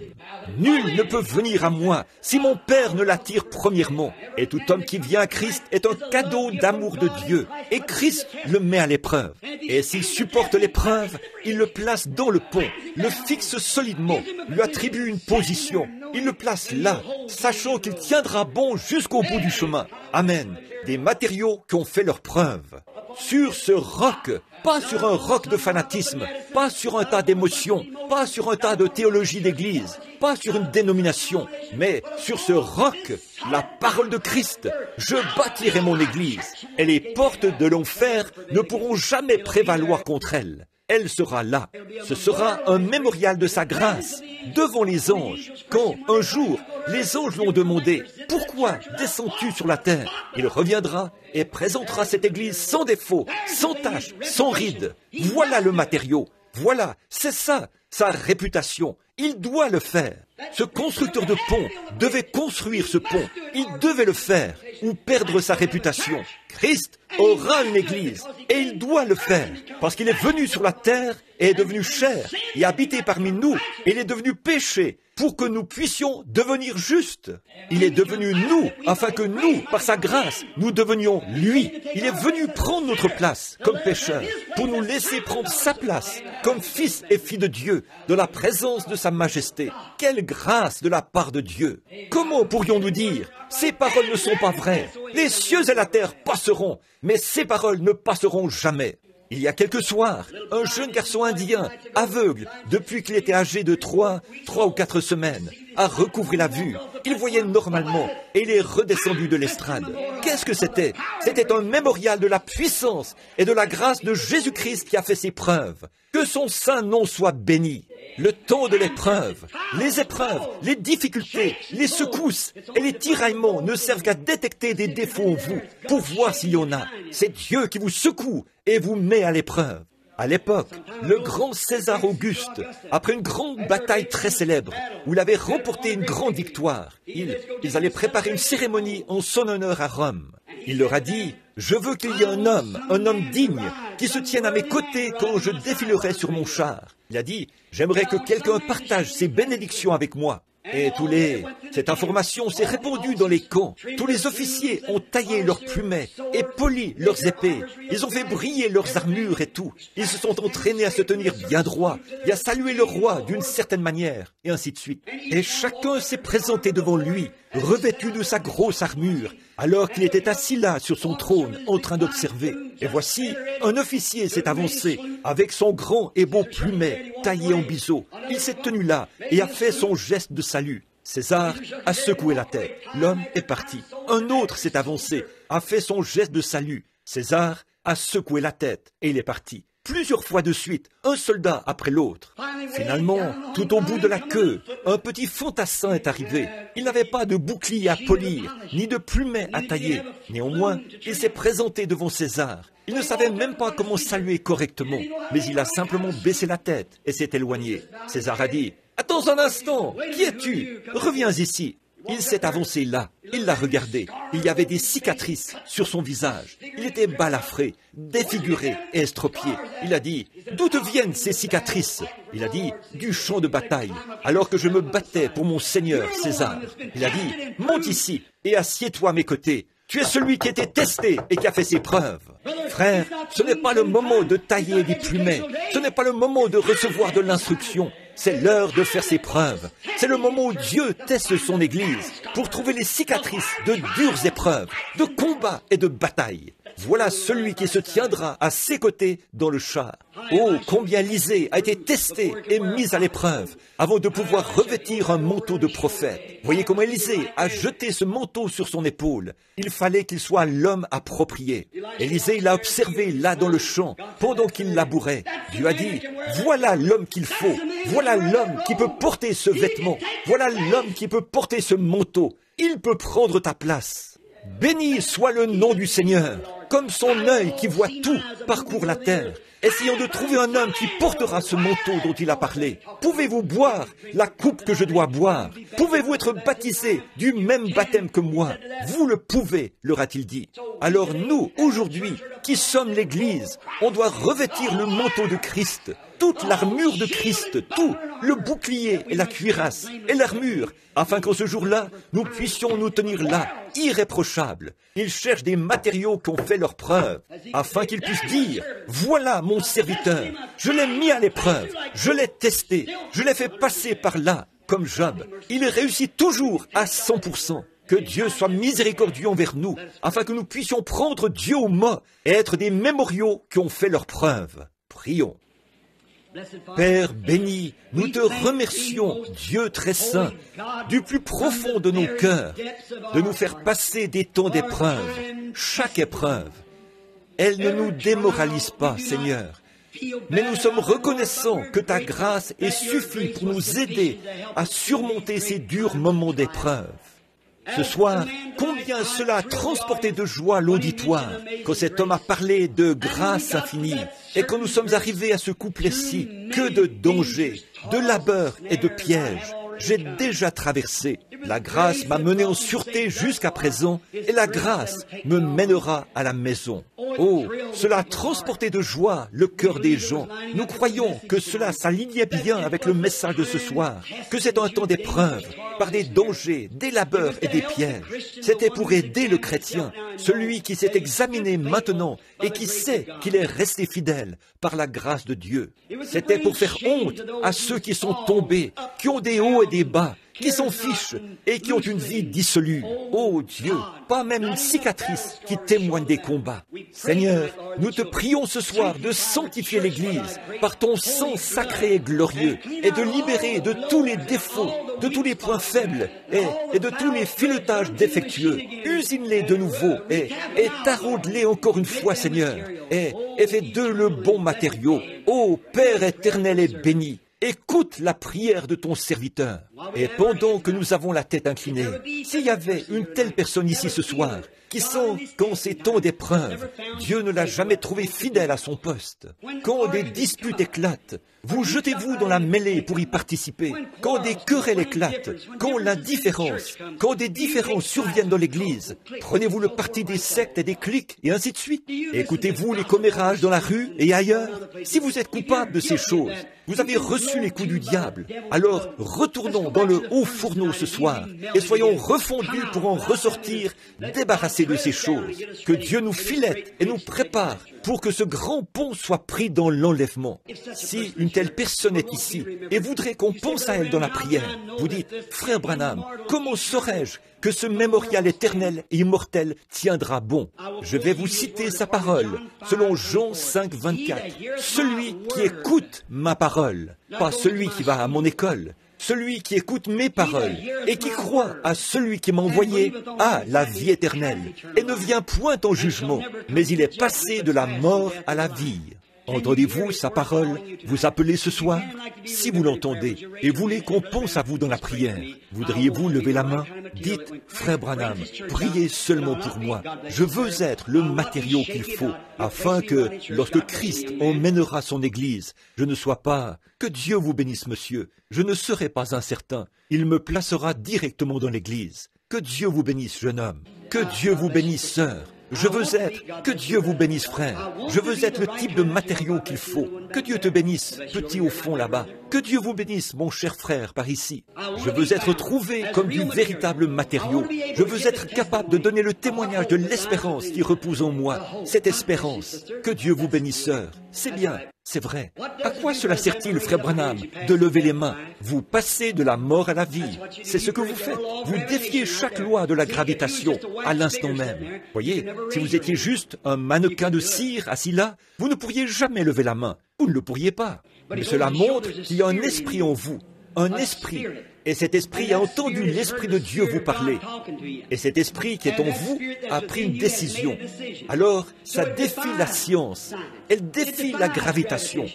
Nul ne peut venir à moi si mon Père ne l'attire premièrement. Et tout homme qui vient à Christ est un cadeau d'amour de Dieu. Et Christ le met à l'épreuve. Et s'il supporte l'épreuve, il le place dans le pont, le fixe solidement, lui attribue une position. Il le place là, sachant qu'il tiendra bon jusqu'au bout du chemin. Amen. Des matériaux qui ont fait leur preuve. Sur ce roc, pas sur un roc de fanatisme, pas sur un tas d'émotions, pas sur un tas de théologie d'église, pas sur une dénomination, mais sur ce roc, la parole de Christ, je bâtirai mon église, et les portes de l'enfer ne pourront jamais prévaloir contre elle. Elle sera là. Ce sera un mémorial de sa grâce devant les anges. Quand, un jour, les anges l'ont demandé, « Pourquoi descends-tu sur la terre ?» Il reviendra et présentera cette église sans défaut, sans tache, sans ride. Voilà le matériau. Voilà, c'est ça, sa réputation. Il doit le faire. Ce constructeur de pont devait construire ce pont. Il devait le faire ou perdre sa réputation. Christ aura une église et il doit le faire parce qu'il est venu sur la terre et est devenu chair et habité parmi nous et il est devenu péché pour que nous puissions devenir justes. Il est devenu nous afin que nous, par sa grâce, nous devenions lui. Il est venu prendre notre place comme pécheurs pour nous laisser prendre sa place comme fils et filles de Dieu dans la présence de sa majesté. Quelle grâce de la part de Dieu! Comment pourrions-nous dire « Ces paroles ne sont pas vraies. Les cieux et la terre passeront, mais ces paroles ne passeront jamais. » Il y a quelques soirs, un jeune garçon indien, aveugle, depuis qu'il était âgé de 3 ou 4 semaines, a recouvré la vue. Il voyait normalement et il est redescendu de l'estrade. Qu'est-ce que c'était? C'était un mémorial de la puissance et de la grâce de Jésus-Christ qui a fait ses preuves. Que son saint nom soit béni. Le temps de l'épreuve, les difficultés, les secousses et les tiraillements ne servent qu'à détecter des défauts en vous pour voir s'il y en a. C'est Dieu qui vous secoue et vous met à l'épreuve. À l'époque, le grand César Auguste, après une grande bataille très célèbre, où il avait remporté une grande victoire, ils allaient préparer une cérémonie en son honneur à Rome. Il leur a dit, « Je veux qu'il y ait un homme digne, qui se tienne à mes côtés quand je défilerai sur mon char. » Il a dit, « J'aimerais que quelqu'un partage ses bénédictions avec moi. » Et cette information s'est répandue dans les camps. Tous les officiers ont taillé leurs plumets et poli leurs épées. Ils ont fait briller leurs armures et tout. Ils se sont entraînés à se tenir bien droit et à saluer le roi d'une certaine manière, et ainsi de suite. Et chacun s'est présenté devant lui, revêtu de sa grosse armure, alors qu'il était assis là sur son trône en train d'observer. Et voici, un officier s'est avancé avec son grand et beau plumet taillé en biseau. Il s'est tenu là et a fait son geste de salut. César a secoué la tête. L'homme est parti. Un autre s'est avancé, a fait son geste de salut. César a secoué la tête et il est parti. Plusieurs fois de suite, un soldat après l'autre. Finalement, tout au bout de la queue, un petit fantassin est arrivé. Il n'avait pas de bouclier à polir, ni de plumet à tailler. Néanmoins, il s'est présenté devant César. Il ne savait même pas comment saluer correctement, mais il a simplement baissé la tête et s'est éloigné. César a dit, « Attends un instant, qui es-tu? Reviens ici. » Il s'est avancé là, il l'a regardé. Il y avait des cicatrices sur son visage. Il était balafré, défiguré et estropié. Il a dit, « D'où te viennent ces cicatrices ?» Il a dit, « Du champ de bataille, alors que je me battais pour mon seigneur César. » Il a dit, « Monte ici et assieds-toi à mes côtés. Tu es celui qui était testé et qui a fait ses preuves. » Frère, ce n'est pas le moment de tailler des plumets. Ce n'est pas le moment de recevoir de l'instruction. C'est l'heure de faire ses preuves. C'est le moment où Dieu teste son Église pour trouver les cicatrices de dures épreuves, de combats et de batailles. Voilà celui qui se tiendra à ses côtés dans le char. Oh, combien Élisée a été testé et mis à l'épreuve avant de pouvoir revêtir un manteau de prophète. Voyez comment Élisée a jeté ce manteau sur son épaule. Il fallait qu'il soit l'homme approprié. Élisée l'a observé là dans le champ pendant qu'il labourait. Dieu a dit, voilà l'homme qu'il faut. Voilà l'homme qui peut porter ce vêtement. Voilà l'homme qui peut porter ce manteau. Il peut prendre ta place. Béni soit le nom du Seigneur. Comme son œil qui voit tout parcourt la terre. Essayons de trouver un homme qui portera ce manteau dont il a parlé. Pouvez-vous boire la coupe que je dois boire? Pouvez-vous être baptisé du même baptême que moi? Vous le pouvez, leur a-t-il dit. Alors nous, aujourd'hui, qui sommes l'Église, on doit revêtir le manteau de Christ, toute l'armure de Christ, tout, le bouclier et la cuirasse et l'armure, afin qu'en ce jour-là, nous puissions nous tenir là, irréprochables. Ils cherchent des matériaux qui ont fait leur preuve, afin qu'ils puissent dire, voilà mon serviteur, je l'ai mis à l'épreuve, je l'ai testé, je l'ai fait passer par là, comme Job. Il réussit toujours à 100%. Que Dieu soit miséricordieux envers nous, afin que nous puissions prendre Dieu au mot et être des mémoriaux qui ont fait leur preuve. Prions. Père béni, nous te remercions, Dieu très saint, du plus profond de nos cœurs, de nous faire passer des temps d'épreuve, chaque épreuve. Elle ne nous démoralise pas, Seigneur, mais nous sommes reconnaissants que ta grâce est suffit pour nous aider à surmonter ces durs moments d'épreuve. Ce soir, combien cela a transporté de joie l'auditoire quand cet homme a parlé de grâce infinie et quand nous sommes arrivés à ce couplet-ci, que de dangers, de labeurs et de pièges j'ai déjà traversé. La grâce m'a mené en sûreté jusqu'à présent et la grâce me mènera à la maison. Oh, cela a transporté de joie le cœur des gens. Nous croyons que cela s'alignait bien avec le message de ce soir, que c'est un temps d'épreuve, par des dangers, des labeurs et des pièges. C'était pour aider le chrétien, celui qui s'est examiné maintenant et qui sait qu'il est resté fidèle par la grâce de Dieu. C'était pour faire honte à ceux qui sont tombés, qui ont des hauts et des bas, qui s'en fichent et qui ont une vie dissolue. Oh Dieu, pas même une cicatrice qui témoigne des combats. Seigneur, nous te prions ce soir de sanctifier l'Église par ton sang sacré et glorieux et de libérer de tous les défauts, de tous les points faibles et de tous les filetages défectueux. Usine-les de nouveau et taraude-les encore une fois, Seigneur, et fais d'eux le bon matériau. Ô Père éternel et béni, écoute la prière de ton serviteur. Et pendant que nous avons la tête inclinée, s'il y avait une telle personne ici ce soir, qui sent qu'en ces temps d'épreuve, Dieu ne l'a jamais trouvé fidèle à son poste. Quand des disputes éclatent, vous jetez-vous dans la mêlée pour y participer. Quand des querelles éclatent, quand quand des différences surviennent dans l'Église, prenez-vous le parti des sectes et des cliques, et ainsi de suite. Écoutez-vous les commérages dans la rue et ailleurs. Si vous êtes coupable de ces choses, vous avez reçu les coups du diable. Alors retournons dans le haut fourneau ce soir et soyons refondus pour en ressortir, débarrassés de ces choses. Que Dieu nous filette et nous prépare pour que ce grand pont soit pris dans l'enlèvement. Si une telle personne est ici et voudrait qu'on pense à elle dans la prière, vous dites, frère Branham, comment saurais-je que ce mémorial éternel et immortel tiendra bon? Je vais vous citer sa parole, selon Jean 5, 24. Celui qui écoute ma parole, pas celui qui va à mon école, celui qui écoute mes paroles et qui croit à celui qui m'a envoyé a la vie éternelle et ne vient point en jugement, mais il est passé de la mort à la vie. Entendez-vous sa parole vous appelez ce soir? Si vous l'entendez et voulez qu'on pense à vous dans la prière, voudriez-vous lever la main? Dites, frère Branham, priez seulement pour moi. Je veux être le matériau qu'il faut, afin que, lorsque Christ emmènera son Église, je ne sois pas... Que Dieu vous bénisse, monsieur. Je ne serai pas incertain. Il me placera directement dans l'Église. Que Dieu vous bénisse, jeune homme. Que Dieu vous bénisse, sœur. Je veux être, que Dieu vous bénisse, frère. Je veux être le type de matériau qu'il faut. Que Dieu te bénisse, petit au fond là-bas. Que Dieu vous bénisse, mon cher frère, par ici. Je veux être trouvé comme du véritable matériau. Je veux être capable de donner le témoignage de l'espérance qui repose en moi. Cette espérance. Que Dieu vous bénisse, sœur. C'est bien. C'est vrai. À quoi cela sert-il, frère Branham, de lever les mains? Vous passez de la mort à la vie. C'est ce que vous faites. Vous défiez chaque loi de la gravitation à l'instant même. Voyez, si vous étiez juste un mannequin de cire assis là, vous ne pourriez jamais lever la main. Vous ne le pourriez pas. Mais cela montre qu'il y a un esprit en vous. Un esprit. Et cet esprit a entendu l'Esprit de Dieu vous parler. Et cet esprit qui est en vous a pris une décision. Alors, ça défie la science. Elle défie la gravitation.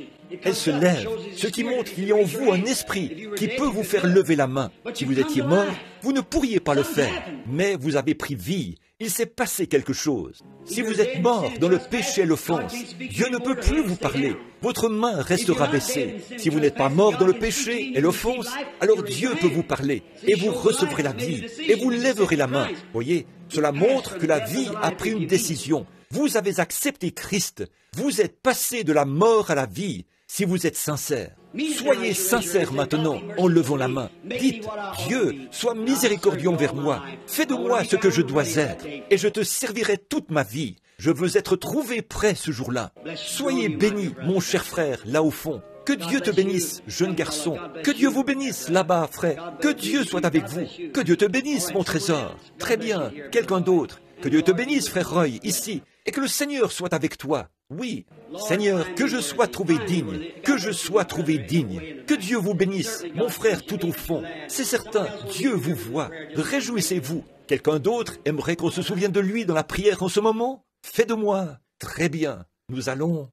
Elle se lève, ce qui montre qu'il y a en vous un esprit qui peut vous faire lever la main. Si vous étiez mort, vous ne pourriez pas le faire. Mais vous avez pris vie. Il s'est passé quelque chose. Si vous êtes mort dans le péché et l'offense, Dieu ne peut plus vous parler. Votre main restera baissée. Si vous n'êtes pas mort dans le péché et l'offense, alors Dieu peut vous parler et vous recevrez la vie et vous lèverez la main. Voyez, cela montre que la vie a pris une décision. Vous avez accepté Christ. Vous êtes passé de la mort à la vie. Si vous êtes sincère, soyez sincère maintenant en levant la main. Dites, Dieu, sois miséricordieux envers moi. Fais de moi ce que je dois être et je te servirai toute ma vie. Je veux être trouvé prêt ce jour-là. Soyez béni, mon cher frère, là au fond. Que Dieu te bénisse, jeune garçon. Que Dieu vous bénisse là-bas, frère. Que Dieu soit avec vous. Que Dieu te bénisse, mon trésor. Très bien, quelqu'un d'autre. Que Dieu te bénisse, frère Roy, ici. Et que le Seigneur soit avec toi. Oui, Seigneur, que je sois trouvé digne, que je sois trouvé digne. Que Dieu vous bénisse, mon frère tout au fond. C'est certain, Dieu vous voit. Réjouissez-vous. Quelqu'un d'autre aimerait qu'on se souvienne de lui dans la prière en ce moment? Fais de moi. Très bien. Nous allons